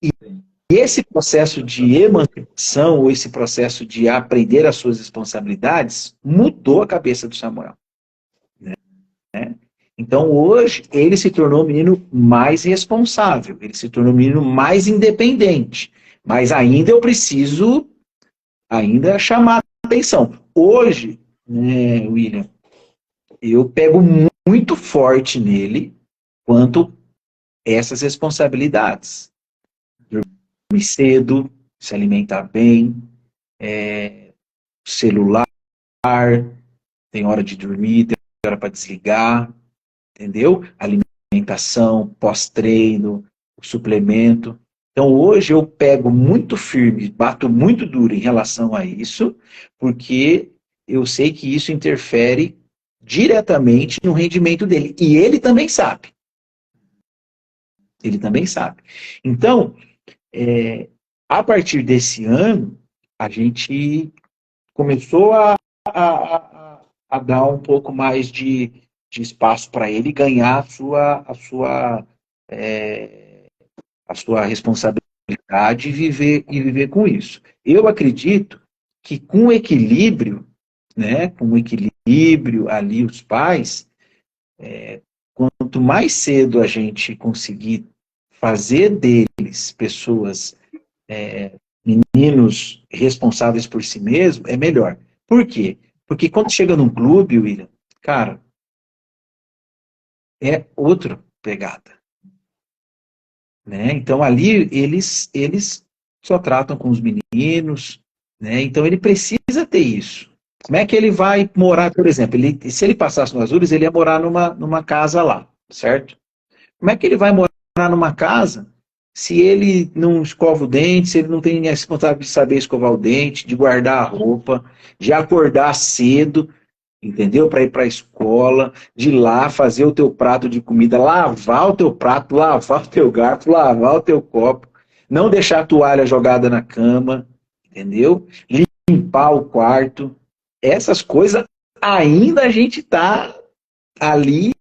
A: E esse processo de emancipação, ou esse processo de aprender as suas responsabilidades, mudou a cabeça do Samuel. Né? Então, hoje, ele se tornou um menino mais responsável, ele se tornou um menino mais independente. Mas ainda eu preciso chamar a atenção. Hoje, né, William, eu pego muito forte nele quanto essas responsabilidades. Dormir cedo, se alimentar bem, celular, tem hora de dormir, tem hora para desligar, entendeu? Alimentação, pós-treino, suplemento. Então hoje eu pego muito firme, bato muito duro em relação a isso, porque eu sei que isso interfere diretamente no rendimento dele. E ele também sabe. Ele também sabe. Então, a partir desse ano, a gente começou a dar um pouco mais de espaço para ele ganhar a sua responsabilidade e viver com isso. Eu acredito que com equilíbrio, né, com equilíbrio ali os pais, quanto mais cedo a gente conseguir fazer deles pessoas, meninos responsáveis por si mesmos, é melhor. Por quê? Porque quando chega num clube, William, cara, é outra pegada. Né? Então ali eles só tratam com os meninos, né? Então ele precisa ter isso. Como é que ele vai morar, por exemplo? Se ele passasse no Azures, ele ia morar numa casa lá, certo? Como é que ele vai morar numa casa Se ele não escova o dente, se ele não tem a responsabilidade de saber escovar o dente, de guardar a roupa, de acordar cedo, entendeu? Para ir para a escola, de ir lá fazer o teu prato de comida, lavar o teu prato, lavar o teu garfo, lavar o teu copo, não deixar a toalha jogada na cama, entendeu? Limpar o quarto. Essas coisas ainda a gente tá ali,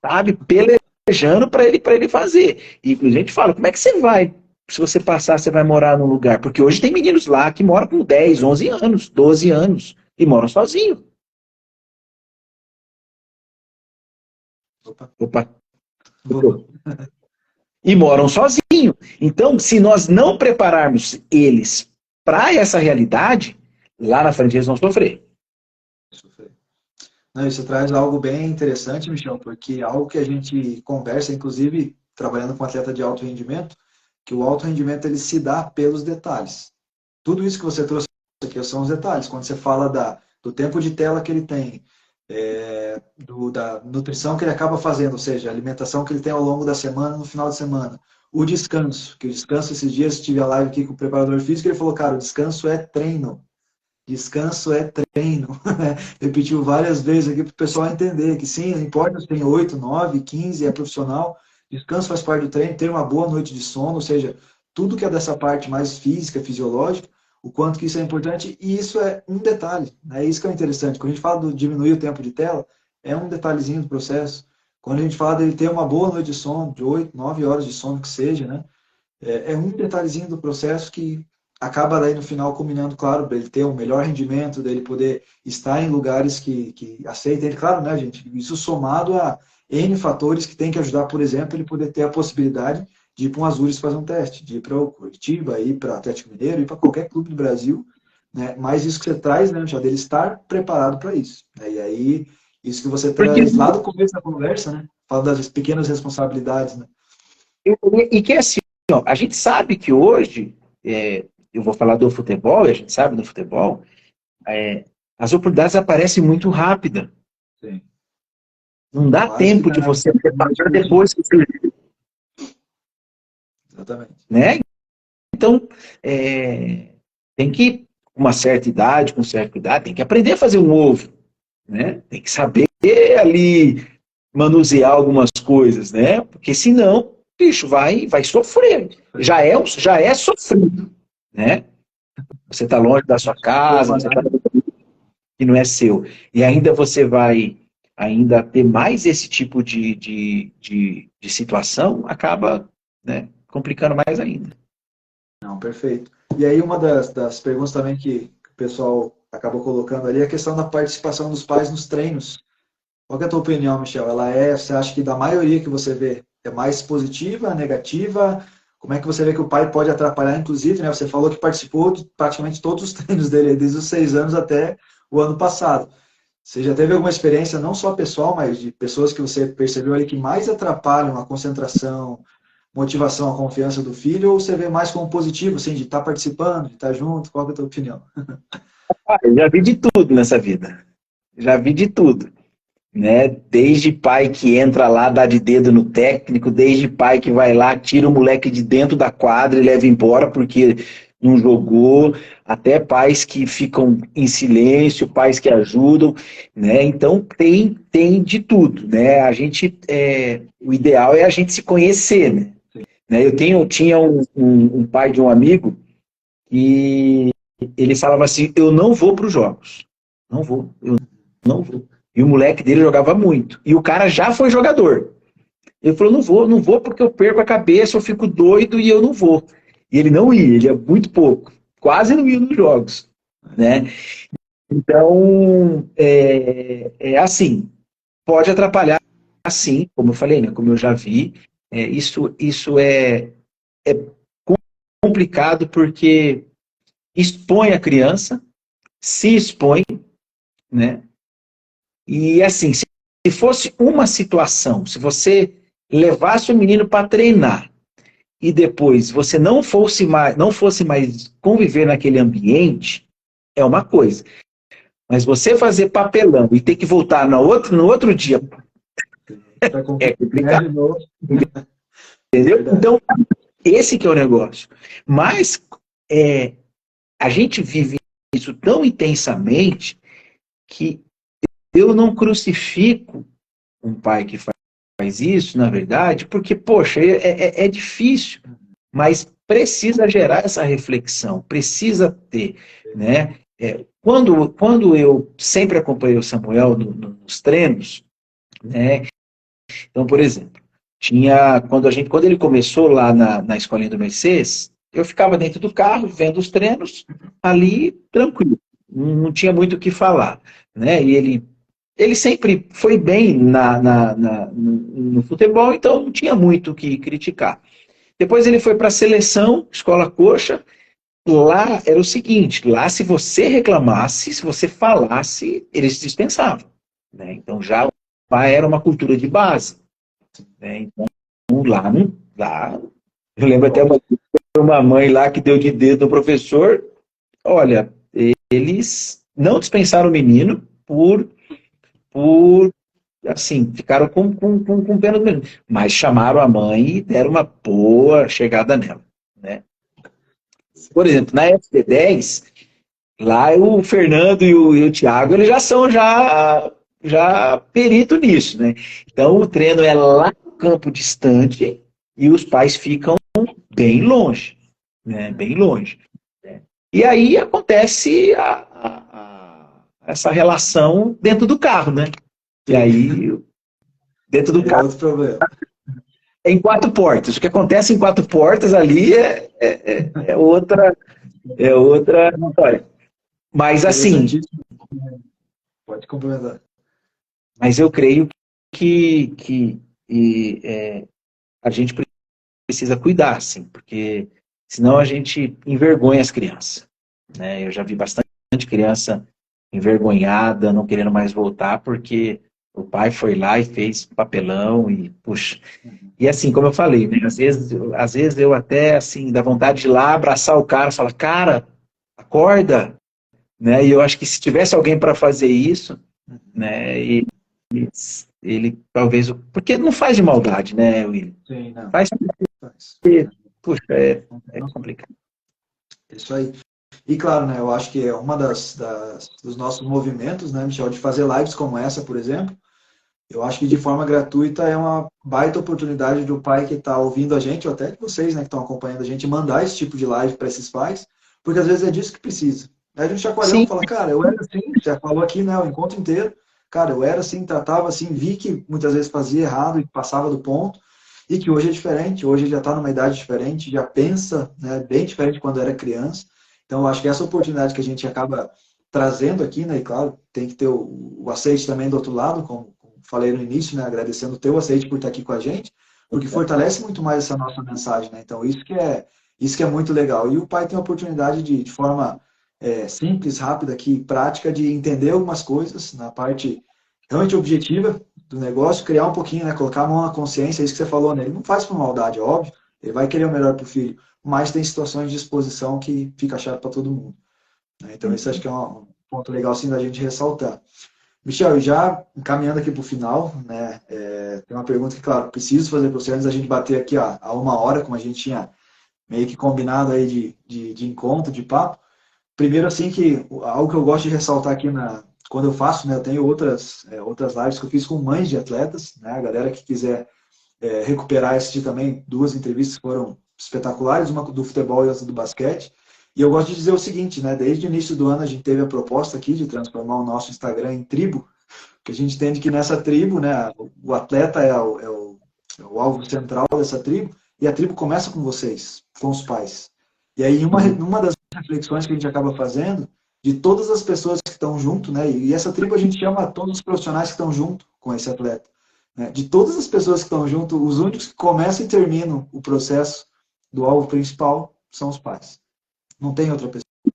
A: sabe, pelejando para ele fazer. E a gente fala, como é que você vai? Se você passar, você vai morar num lugar. Porque hoje tem meninos lá que moram com 10, 11 anos, 12 anos, e moram sozinhos. Opa. E moram sozinhos. Então, se nós não prepararmos eles para essa realidade, lá na frente eles vão sofrer.
B: Não, isso traz algo bem interessante, Michel, porque algo que a gente conversa, inclusive trabalhando com atleta de alto rendimento, que o alto rendimento ele se dá pelos detalhes. Tudo isso que você trouxe aqui são os detalhes. Quando você fala do tempo de tela que ele tem, da nutrição que ele acaba fazendo, ou seja, a alimentação que ele tem ao longo da semana, no final de semana. O descanso, que o descanso, esses dias tive a live aqui com o preparador físico, ele falou, cara, o descanso é treino. Descanso é treino. Repetiu várias vezes aqui para o pessoal entender que sim, não importa se tem 8, 9, 15, é profissional, descanso faz parte do treino, ter uma boa noite de sono, ou seja, tudo que é dessa parte mais física, fisiológica, o quanto que isso é importante, e isso é um detalhe, né? Isso que é interessante. Quando a gente fala de diminuir o tempo de tela, é um detalhezinho do processo. Quando a gente fala dele ter uma boa noite de sono, de 8, 9 horas de sono que seja, né? É um detalhezinho do processo que acaba daí no final combinando, claro, para ele ter um melhor rendimento, dele poder estar em lugares que aceitem ele. Claro, né, gente? Isso somado a N fatores que tem que ajudar, por exemplo, ele poder ter a possibilidade de ir para um Azures fazer um teste, de ir para o Curitiba, ir para o Atlético Mineiro, ir para qualquer clube do Brasil, né? Mas isso que você traz, né, já dele estar preparado para isso. Né? E aí, isso que você traz lá do começo da conversa, né? Fala das pequenas responsabilidades, né?
A: E que assim, ó, a gente sabe que hoje, eu vou falar do futebol, a gente sabe do futebol, as oportunidades aparecem muito rápida.
B: Sim.
A: Não dá tempo de você preparar depois que você...
B: Exatamente.
A: Né? Então, tem que, com uma certa idade, com certa idade, tem que aprender a fazer um ovo. Né? Tem que saber ali manusear algumas coisas, né? Porque senão, bicho, vai sofrer. Já é sofrido, né? Você está longe da sua casa, você tá que não é seu. E ainda você vai ainda ter mais esse tipo de situação, acaba, né, complicando mais ainda.
B: Não, perfeito. E aí uma das perguntas também que o pessoal acabou colocando ali é a questão da participação dos pais nos treinos. Qual que é a tua opinião, Michel? Você acha que da maioria que você vê é mais positiva, negativa? Como é que você vê que o pai pode atrapalhar, inclusive, né? Você falou que participou de praticamente todos os treinos dele, desde os 6 anos até o ano passado. Você já teve alguma experiência, não só pessoal, mas de pessoas que você percebeu ali que mais atrapalham a concentração, motivação, a confiança do filho, ou você vê mais como positivo, assim, de estar participando, de estar junto? Qual que é a tua opinião?
A: Eu já vi de tudo nessa vida. Já vi de tudo. Né? Desde pai que entra lá, dá de dedo no técnico, desde pai que vai lá, tira o moleque de dentro da quadra e leva embora porque não jogou, até pais que ficam em silêncio, pais que ajudam, né? Então tem de tudo, né? A gente, o ideal é a gente se conhecer, né? Eu tinha um pai de um amigo e ele falava assim, eu não vou para os jogos, eu não vou. E o moleque dele jogava muito. E o cara já foi jogador. Ele falou, não vou porque eu perco a cabeça, eu fico doido e eu não vou. E ele não ia, ele ia muito pouco. Quase não ia nos jogos. Né? Então, assim, pode atrapalhar, assim, como eu falei, né? Como eu já vi. Isso é complicado porque expõe a criança, se expõe, né? E assim, se fosse uma situação, se você levasse o menino para treinar e depois você não fosse mais conviver naquele ambiente, é uma coisa. Mas você fazer papelão e ter que voltar no outro dia é complicado. Entendeu? Então, esse que é o negócio. Mas a gente vive isso tão intensamente que eu não crucifico um pai que faz isso, na verdade, porque, poxa, é difícil, mas precisa gerar essa reflexão, precisa ter, né? Quando eu sempre acompanhei o Samuel nos treinos, né? Então, por exemplo, quando ele começou lá na escolinha do Mercedes, eu ficava dentro do carro vendo os treinos ali tranquilo, não tinha muito o que falar, né? E ele sempre foi bem no futebol, então não tinha muito o que criticar. Depois ele foi para a seleção, escola coxa. Lá era o seguinte, lá se você reclamasse, se você falasse, eles dispensavam, né? Então já era uma cultura de base, né? Então lá eu lembro até uma mãe lá que deu de dedo no professor. Olha, eles não dispensaram o menino por assim, ficaram com pena do menino, mas chamaram a mãe e deram uma boa chegada nela, né? Por exemplo, na FT10, lá o Fernando e o Thiago, eles já são já perito nisso, né? Então o treino é lá no campo distante e os pais ficam bem longe, né? Bem longe. Né? E aí acontece essa relação dentro do carro, né? E aí, dentro do carro,
B: outro problema.
A: é em quatro portas. O que acontece em quatro portas ali é outra história. Mas assim,
B: Pode complementar.
A: mas eu creio que a gente precisa cuidar, assim, porque senão a gente envergonha as crianças. Né? Eu já vi bastante criança envergonhada, não querendo mais voltar, porque o pai foi lá e fez papelão e, puxa. E assim, como eu falei, né, às vezes eu até, assim, dá vontade de ir lá, abraçar o cara, falar, cara, acorda, né? E eu acho que se tivesse alguém para fazer isso, né, ele talvez, porque não faz de maldade, né, William?
B: Sim, não.
A: Faz porque, puxa, é complicado.
B: Isso aí. E claro, né, eu acho que é uma dos nossos movimentos, né, Michel, de fazer lives como essa, por exemplo. Eu acho que de forma gratuita é uma baita oportunidade do pai que está ouvindo a gente, ou até de vocês, né, que estão acompanhando a gente, mandar esse tipo de live para esses pais, porque às vezes é disso que precisa. Aí a gente chacoalhão, fala, cara, eu era assim, já falou aqui, né, o encontro inteiro, cara, eu era assim, tratava assim, vi que muitas vezes fazia errado e passava do ponto, e que hoje é diferente, hoje já está numa idade diferente, já pensa, né, bem diferente quando era criança. Então, eu acho que essa oportunidade que a gente acaba trazendo aqui, né, e claro, tem que ter o aceite também do outro lado, como falei no início, né, agradecendo o teu aceite por estar aqui com a gente, porque fortalece muito mais essa nossa mensagem, né? Então isso que é muito legal. E o pai tem a oportunidade de forma simples, rápida aqui, prática, de entender algumas coisas na parte realmente objetiva do negócio, criar um pouquinho, né, colocar a mão na consciência, é isso que você falou, né? Ele não faz por maldade, é óbvio, ele vai querer o melhor para o filho, mas tem situações de exposição que fica chato para todo mundo. Né? Então isso acho que é um ponto legal sim da gente ressaltar. Michel, e já encaminhando aqui para o final, né, tem uma pergunta que, claro, preciso fazer para você antes da gente bater aqui a 1 hora, como a gente tinha meio que combinado aí de encontro, de papo. Primeiro, assim, que algo que eu gosto de ressaltar aqui quando eu faço, né, eu tenho outras lives que eu fiz com mães de atletas, né, a galera que quiser recuperar, assistir também 2 entrevistas que foram espetaculares, uma do futebol e outra do basquete. E eu gosto de dizer o seguinte, né? Desde o início do ano a gente teve a proposta aqui de transformar o nosso Instagram em tribo, que a gente entende que nessa tribo, né, o atleta é o alvo central dessa tribo, e a tribo começa com vocês, com os pais. E aí, uma das reflexões que a gente acaba fazendo, de todas as pessoas que estão junto, né, e essa tribo a gente chama todos os profissionais que estão junto com esse atleta. Né, de todas as pessoas que estão junto, os únicos que começam e terminam o processo do alvo principal são os pais. Não tem outra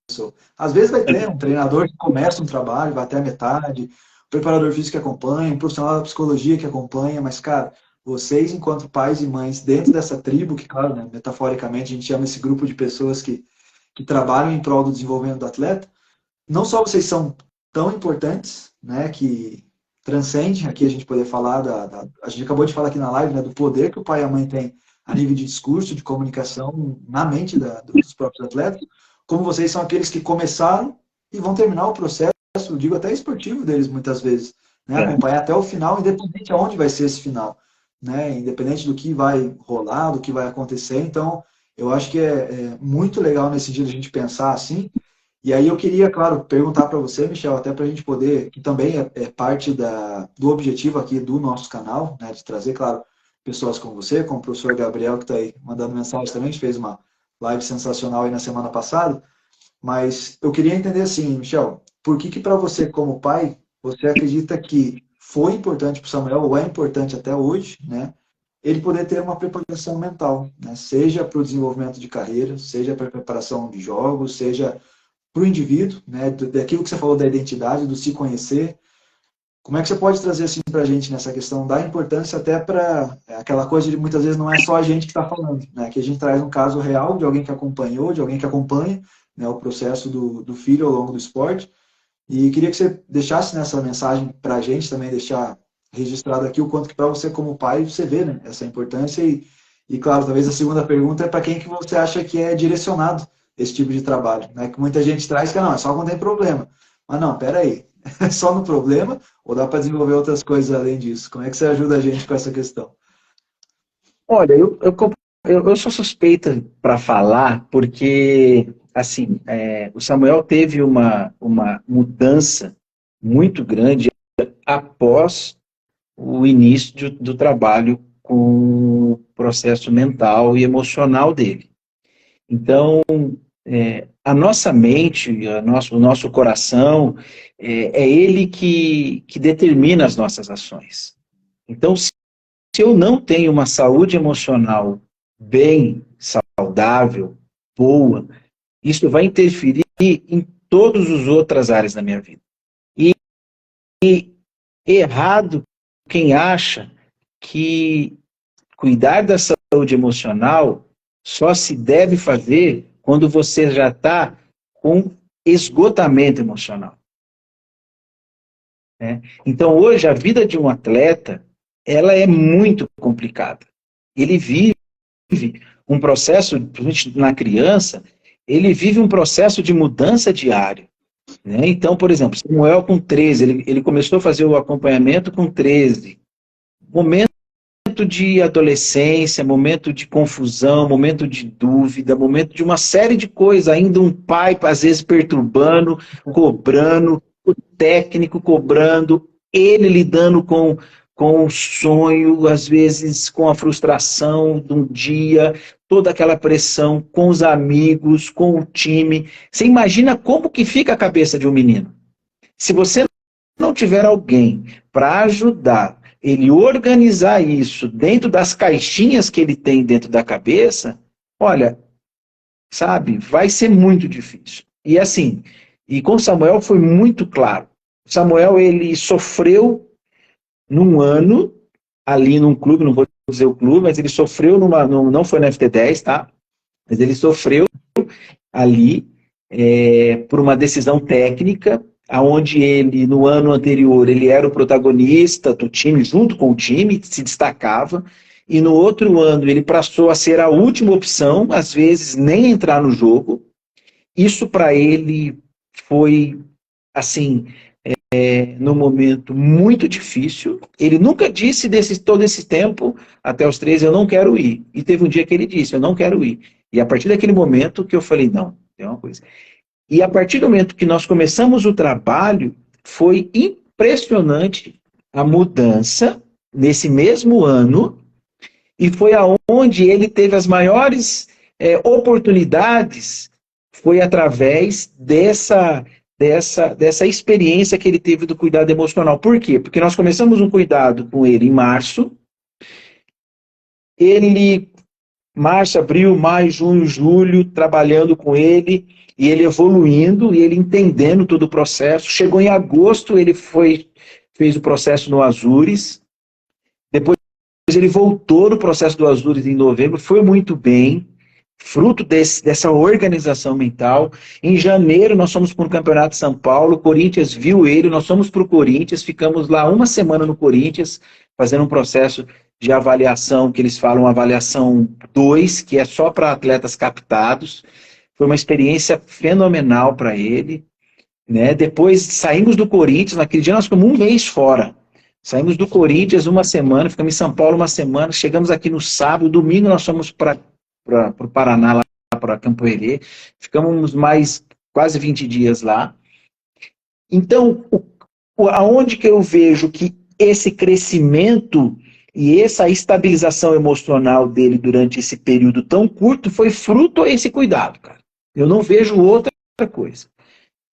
B: pessoa. Às vezes vai ter um treinador que começa um trabalho, vai até a metade, o preparador físico que acompanha, o profissional da psicologia que acompanha, mas, cara, vocês, enquanto pais e mães, dentro dessa tribo, que, claro, né, metaforicamente, a gente chama esse grupo de pessoas que trabalham em prol do desenvolvimento do atleta, não só vocês são tão importantes, né, que transcende aqui a gente poder falar a gente acabou de falar aqui na live, né, do poder que o pai e a mãe têm a nível de discurso, de comunicação, na mente dos próprios atletas, como vocês são aqueles que começaram e vão terminar o processo, digo até esportivo deles muitas vezes, né? Acompanhar até o final, independente de onde vai ser esse final, né? Independente do que vai rolar, do que vai acontecer. Então, eu acho que é muito legal nesse dia a gente pensar assim. E aí eu queria, claro, perguntar para você, Michel, até para a gente poder, que também é parte do objetivo aqui do nosso canal, né, de trazer, claro, pessoas como você, como o professor Gabriel, que está aí mandando mensagem também, a gente fez uma live sensacional aí na semana passada, mas eu queria entender assim, Michel, por que para você, como pai, você acredita que foi importante para o Samuel, ou é importante até hoje, né, ele poder ter uma preparação mental, né, seja para o desenvolvimento de carreira, seja para a preparação de jogos, seja para o indivíduo, né, daquilo que você falou da identidade, do se conhecer. Como é que você pode trazer assim para a gente nessa questão da importância até para aquela coisa de muitas vezes não é só a gente que está falando, né, que a gente traz um caso real de alguém que acompanhou, de alguém que acompanha, né, o processo do filho ao longo do esporte. E queria que você deixasse nessa mensagem para a gente também, deixar registrado aqui o quanto que para você como pai você vê, né, essa importância e claro, talvez a segunda pergunta é para quem que você acha que é direcionado esse tipo de trabalho, né? Que muita gente traz que não, é só quando tem problema. Mas não, peraí, é só no problema ou dá para desenvolver outras coisas além disso? Como é que você ajuda a gente com essa questão?
A: Olha, eu sou suspeita para falar, porque, assim, o Samuel teve uma mudança muito grande após o início do trabalho com o processo mental e emocional dele. Então, a nossa mente, o nosso coração, é ele que determina as nossas ações. Então, se eu não tenho uma saúde emocional bem, saudável, boa, isso vai interferir em todas as outras áreas da minha vida. E errado quem acha que cuidar da saúde emocional só se deve fazer quando você já está com esgotamento emocional, né? Então, hoje, a vida de um atleta, ela é muito complicada. Ele vive um processo, principalmente na criança, ele vive um processo de mudança diário, né? Então, por exemplo, Samuel com 13, ele começou a fazer o acompanhamento com 13. Momento de adolescência, momento de confusão, momento de dúvida, momento de uma série de coisas, ainda um pai, às vezes, perturbando, cobrando, o técnico cobrando, ele lidando com o sonho, às vezes com a frustração de um dia, toda aquela pressão com os amigos, com o time. Você imagina como que fica a cabeça de um menino? Se você não tiver alguém para ajudar ele organizar isso dentro das caixinhas que ele tem dentro da cabeça, olha, sabe, vai ser muito difícil. E assim, e com Samuel foi muito claro. Samuel, ele sofreu num ano, ali num clube, não vou dizer o clube, mas ele sofreu não foi na FT10, tá? Mas ele sofreu ali por uma decisão técnica, aonde ele, no ano anterior, ele era o protagonista do time, junto com o time, se destacava, e no outro ano ele passou a ser a última opção, às vezes nem entrar no jogo. Isso para ele foi, assim, num momento muito difícil. Ele nunca disse todo esse tempo, até os 13, eu não quero ir. E teve um dia que ele disse, eu não quero ir. E a partir daquele momento que eu falei, não, tem uma coisa. E a partir do momento que nós começamos o trabalho, foi impressionante a mudança nesse mesmo ano, e foi aonde ele teve as maiores oportunidades, foi através dessa experiência que ele teve do cuidado emocional. Por quê? Porque nós começamos um cuidado com ele em março, março, abril, maio, junho, julho, trabalhando com ele, e ele evoluindo, e ele entendendo todo o processo. Chegou em agosto, ele fez o processo no Azures. Depois ele voltou no processo do Azures em novembro, foi muito bem. fruto dessa organização mental. Em janeiro, nós fomos para o Campeonato de São Paulo, o Corinthians viu ele, nós fomos para o Corinthians, ficamos lá uma semana no Corinthians, fazendo um processo de avaliação, que eles falam avaliação 2, que é só para atletas captados. Foi uma experiência fenomenal para ele, né? Depois saímos do Corinthians, naquele dia nós ficamos um mês fora. Saímos do Corinthians uma semana, ficamos em São Paulo uma semana, chegamos aqui no sábado, domingo nós fomos para o Paraná, lá para Campo Herê, ficamos mais quase 20 dias lá. Então, aonde que eu vejo que esse crescimento e essa estabilização emocional dele durante esse período tão curto foi fruto a esse cuidado, cara. Eu não vejo outra coisa.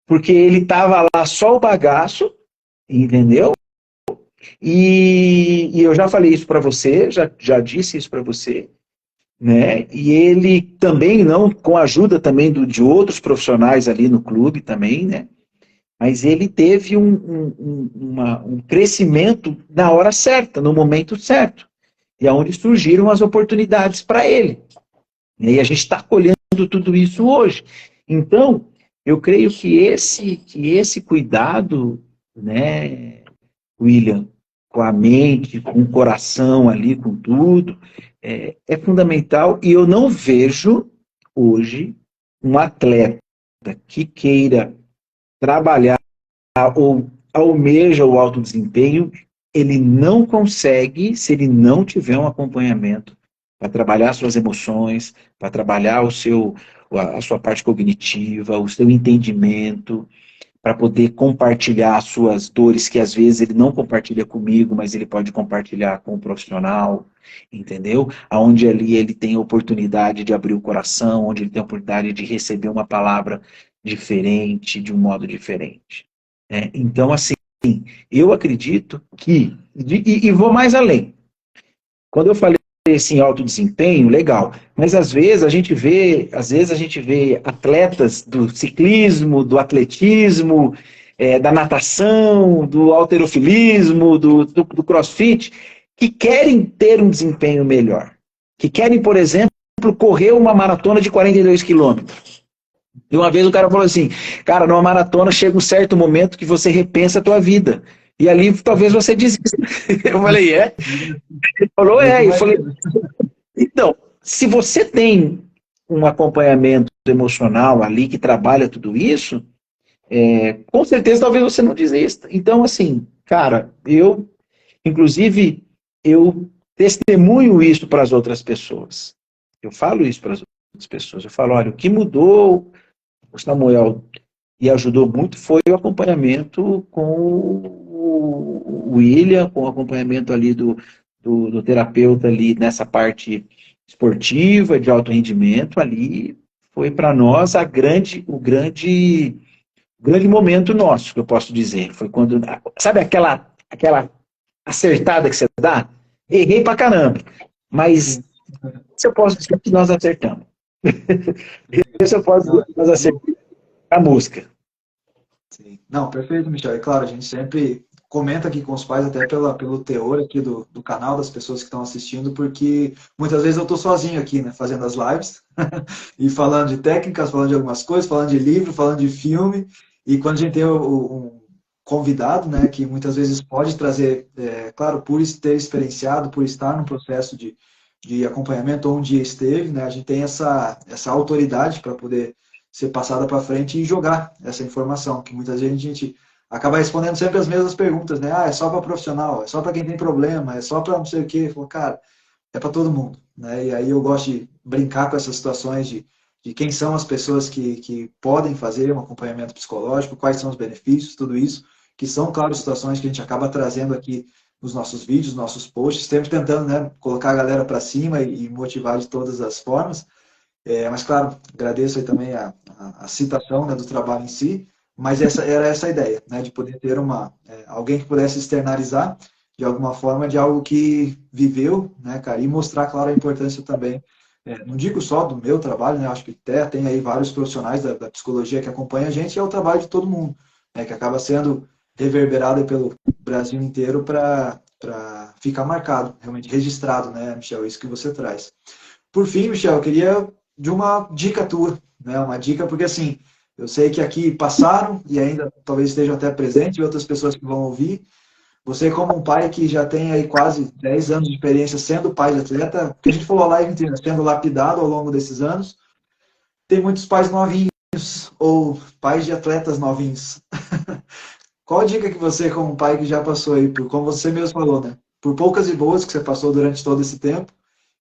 A: Porque ele estava lá só o bagaço, entendeu? E eu já falei isso para você, já disse isso para você, né? E ele também, não, com a ajuda também de outros profissionais ali no clube também, né? Mas ele teve um crescimento na hora certa, no momento certo. E é onde surgiram as oportunidades para ele. E a gente está colhendo tudo isso hoje. Então, eu creio que esse cuidado, né, William, com a mente, com o coração ali, com tudo, é fundamental. E eu não vejo hoje um atleta que queira trabalhar ou almeja o alto desempenho, ele não consegue se ele não tiver um acompanhamento para trabalhar suas emoções, para trabalhar a sua parte cognitiva, o seu entendimento, para poder compartilhar as suas dores, que às vezes ele não compartilha comigo, mas ele pode compartilhar com o profissional, entendeu? Onde ali ele tem a oportunidade de abrir o coração, onde ele tem a oportunidade de receber uma palavra diferente, de um modo diferente. Então, assim, eu acredito que, e vou mais além. Quando eu falei assim, alto desempenho, legal, mas às vezes a gente vê atletas do ciclismo, do atletismo, da natação, do halterofilismo, do crossfit, que querem ter um desempenho melhor, que querem, por exemplo, correr uma maratona de 42 quilômetros. E uma vez o cara falou assim, cara, numa maratona chega um certo momento que você repensa a tua vida. E ali talvez você desista. Eu falei, é? Ele falou, é. Eu falei, então, se você tem um acompanhamento emocional ali que trabalha tudo isso, com certeza talvez você não desista. Então, assim, cara, inclusive, eu testemunho isso para as outras pessoas. Eu falo isso para as outras pessoas. Eu falo, olha, o que mudou o Samuel e ajudou muito foi o acompanhamento com o William, com o acompanhamento ali do terapeuta ali nessa parte esportiva, de alto rendimento, ali foi para nós o grande momento nosso, que eu posso dizer. Foi quando, sabe aquela acertada que você dá? Errei pra caramba, mas isso eu posso dizer que nós acertamos. Isso eu posso dizer que nós acertamos a música.
B: Sim. Não, perfeito, Michel. E claro, a gente sempre comenta aqui com os pais, até pelo teor aqui do canal, das pessoas que estão assistindo, porque muitas vezes eu estou sozinho aqui, né, fazendo as lives, e falando de técnicas, falando de algumas coisas, falando de livro, falando de filme, e quando a gente tem um convidado, né, que muitas vezes pode trazer, claro, por ter experienciado, por estar no processo de acompanhamento onde esteve, né, a gente tem essa autoridade para poder ser passada para frente e jogar essa informação, que muitas vezes a gente acaba respondendo sempre as mesmas perguntas, né? Ah, é só para profissional, é só para quem tem problema, é só para não sei o quê. Falou, cara, é para todo mundo, né? E aí eu gosto de brincar com essas situações de quem são as pessoas que podem fazer um acompanhamento psicológico, quais são os benefícios, tudo isso, que são, claro, situações que a gente acaba trazendo aqui nos nossos vídeos, nossos posts, sempre tentando, né, colocar a galera para cima e motivar de todas as formas. Mas, claro, agradeço aí também a citação, né, do trabalho em si, mas era essa a ideia, né, de poder ter alguém que pudesse externalizar, de alguma forma, de algo que viveu, né, cara, e mostrar, claro, a importância também, não digo só do meu trabalho, né, acho que até tem aí vários profissionais da psicologia que acompanham a gente, e é o trabalho de todo mundo, né, que acaba sendo reverberado pelo Brasil inteiro para ficar marcado, realmente registrado, né, Michel, isso que você traz. Por fim, Michel, eu queria de uma dica tua, né? Uma dica, porque assim, eu sei que aqui passaram e ainda talvez estejam até presentes e outras pessoas que vão ouvir. Você, como um pai que já tem aí quase 10 anos de experiência sendo pai de atleta, que a gente falou a live inteira, sendo lapidado ao longo desses anos, tem muitos pais novinhos ou pais de atletas novinhos. Qual a dica que você, como pai que já passou aí, por, como você mesmo falou, né? Por poucas e boas que você passou durante todo esse tempo,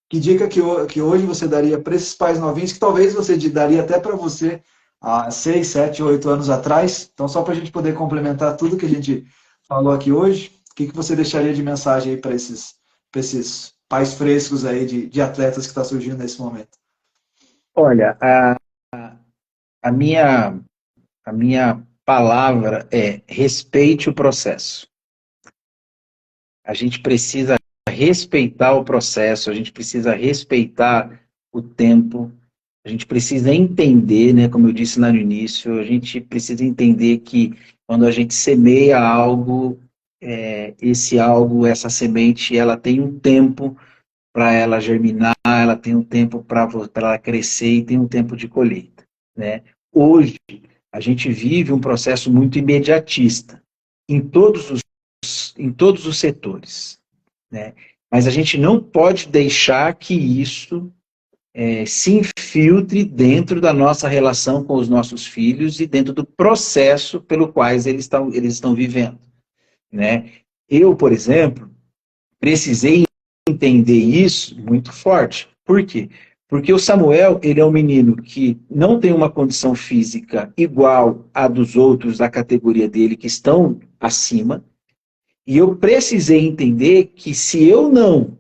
B: que dica que hoje você daria para esses pais novinhos, que talvez você daria até para você há 6, 7, 8 anos atrás? Então, só para a gente poder complementar tudo que a gente falou aqui hoje, o que você deixaria de mensagem aí para esses pais frescos aí de atletas que está surgindo nesse momento?
A: Olha, a minha, a minha palavra é respeite o processo. A gente precisa respeitar o processo, a gente precisa respeitar o tempo, a gente precisa entender, né, como eu disse lá no início, a gente precisa entender que quando a gente semeia algo, esse algo, essa semente, ela tem um tempo para ela germinar, ela tem um tempo para ela crescer e tem um tempo de colheita, né? Hoje, a gente vive um processo muito imediatista em todos os setores, né? Mas a gente não pode deixar que isso se infiltre dentro da nossa relação com os nossos filhos e dentro do processo pelo qual eles estão vivendo, né? Eu, por exemplo, precisei entender isso muito forte. Por quê? Porque o Samuel, ele é um menino que não tem uma condição física igual à dos outros da categoria dele que estão acima, e eu precisei entender que se eu não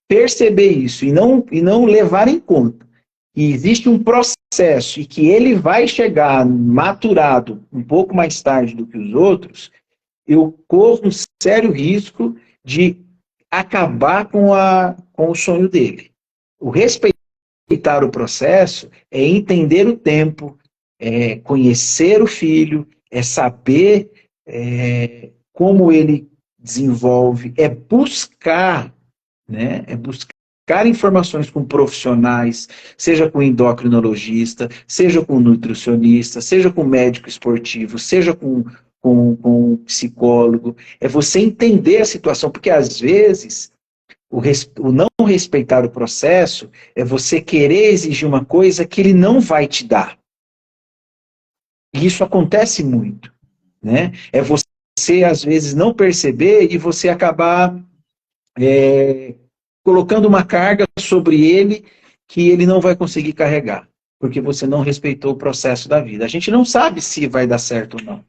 A: perceber isso e não levar em conta que existe um processo e que ele vai chegar maturado um pouco mais tarde do que os outros, eu corro um sério risco de acabar com o sonho dele. O respeitar o processo é entender o tempo, é conhecer o filho, é saber como ele desenvolve, é buscar, né? É buscar informações com profissionais, seja com endocrinologista, seja com nutricionista, seja com médico esportivo, seja com psicólogo. É você entender a situação, porque às vezes o não respeitar o processo é você querer exigir uma coisa que ele não vai te dar. E isso acontece muito, né? É você, às vezes, não perceber e você acabar colocando uma carga sobre ele que ele não vai conseguir carregar, porque você não respeitou o processo da vida. A gente não sabe se vai dar certo ou não,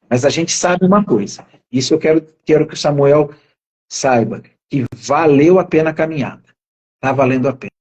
A: mas a gente sabe uma coisa. Isso eu quero que o Samuel saiba, que valeu a pena a caminhada. Está valendo a pena.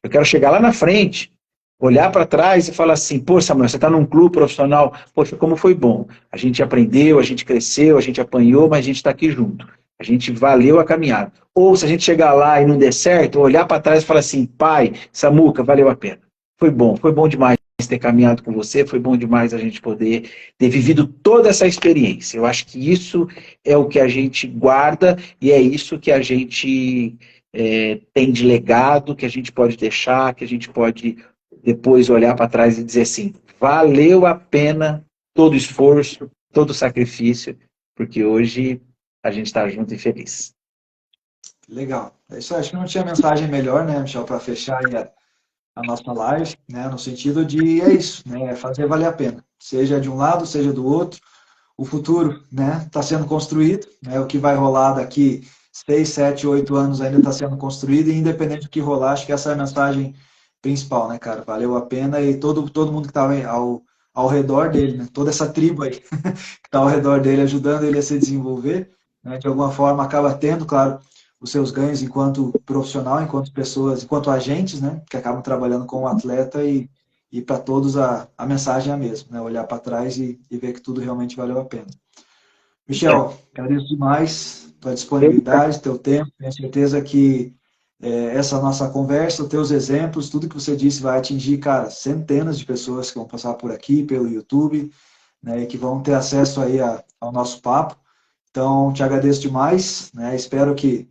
A: Eu quero chegar lá na frente, olhar para trás e falar assim, pô, Samuel, você está num clube profissional, poxa, como foi bom. A gente aprendeu, a gente cresceu, a gente apanhou, mas a gente está aqui junto. A gente valeu a caminhada. Ou se a gente chegar lá e não der certo, olhar para trás e falar assim, pai, Samuca, valeu a pena. Foi bom demais ter caminhado com você, foi bom demais a gente poder ter vivido toda essa experiência. Eu acho que isso é o que a gente guarda e é isso que a gente tem de legado, que a gente pode deixar, que a gente pode depois olhar para trás e dizer assim, valeu a pena todo o esforço, todo o sacrifício, porque hoje a gente está junto e feliz.
B: Legal. É isso, acho que não tinha mensagem melhor, né, Michel, para fechar aí a nossa live, né, no sentido de é isso, né, fazer valer a pena, seja de um lado, seja do outro. O futuro, né, está sendo construído, né, o que vai rolar daqui 6, 7, 8 anos ainda está sendo construído, e independente do que rolar, acho que essa é a mensagem principal, né, cara, valeu a pena, e todo mundo que estava ao redor dele, né, toda essa tribo aí que está ao redor dele, ajudando ele a se desenvolver, né, de alguma forma acaba tendo, claro, os seus ganhos enquanto profissional, enquanto pessoas, enquanto agentes, né, que acabam trabalhando com o atleta e para todos a mensagem é a mesma, né, olhar para trás e ver que tudo realmente valeu a pena. Michel, agradeço demais tua disponibilidade, teu tempo, tenho certeza que essa nossa conversa, os teus exemplos, tudo que você disse vai atingir, cara, centenas de pessoas que vão passar por aqui, pelo YouTube, né, e que vão ter acesso aí ao nosso papo. Então, te agradeço demais, né, espero que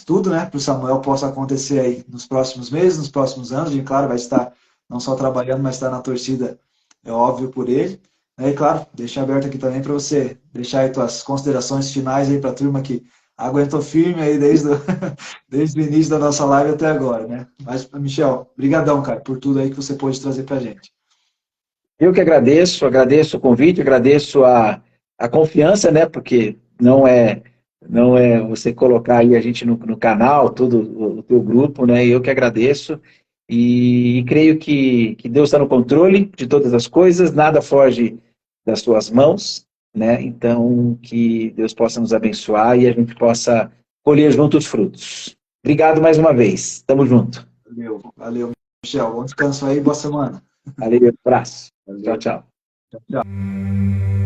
B: tudo, né, para o Samuel possa acontecer aí nos próximos meses, nos próximos anos. A gente, claro, vai estar não só trabalhando, mas estar na torcida, é óbvio, por ele. E, claro, deixa aberto aqui também para você deixar aí tuas considerações finais aí para a turma que aguentou firme aí desde o início da nossa live até agora, né? Mas, Michel, brigadão, cara, por tudo aí que você pôde trazer para a gente.
A: Eu que agradeço o convite, agradeço a confiança, né? Porque não é você colocar aí a gente no canal, todo o teu grupo, né? Eu que agradeço e creio que Deus está no controle de todas as coisas, nada foge das suas mãos, né? Então que Deus possa nos abençoar e a gente possa colher juntos os frutos. Obrigado mais uma vez. Tamo junto.
B: Valeu, Michel. Bom descanso aí, boa semana.
A: Valeu, abraço. Tchau,
B: Valeu.
A: tchau.
B: Tchau.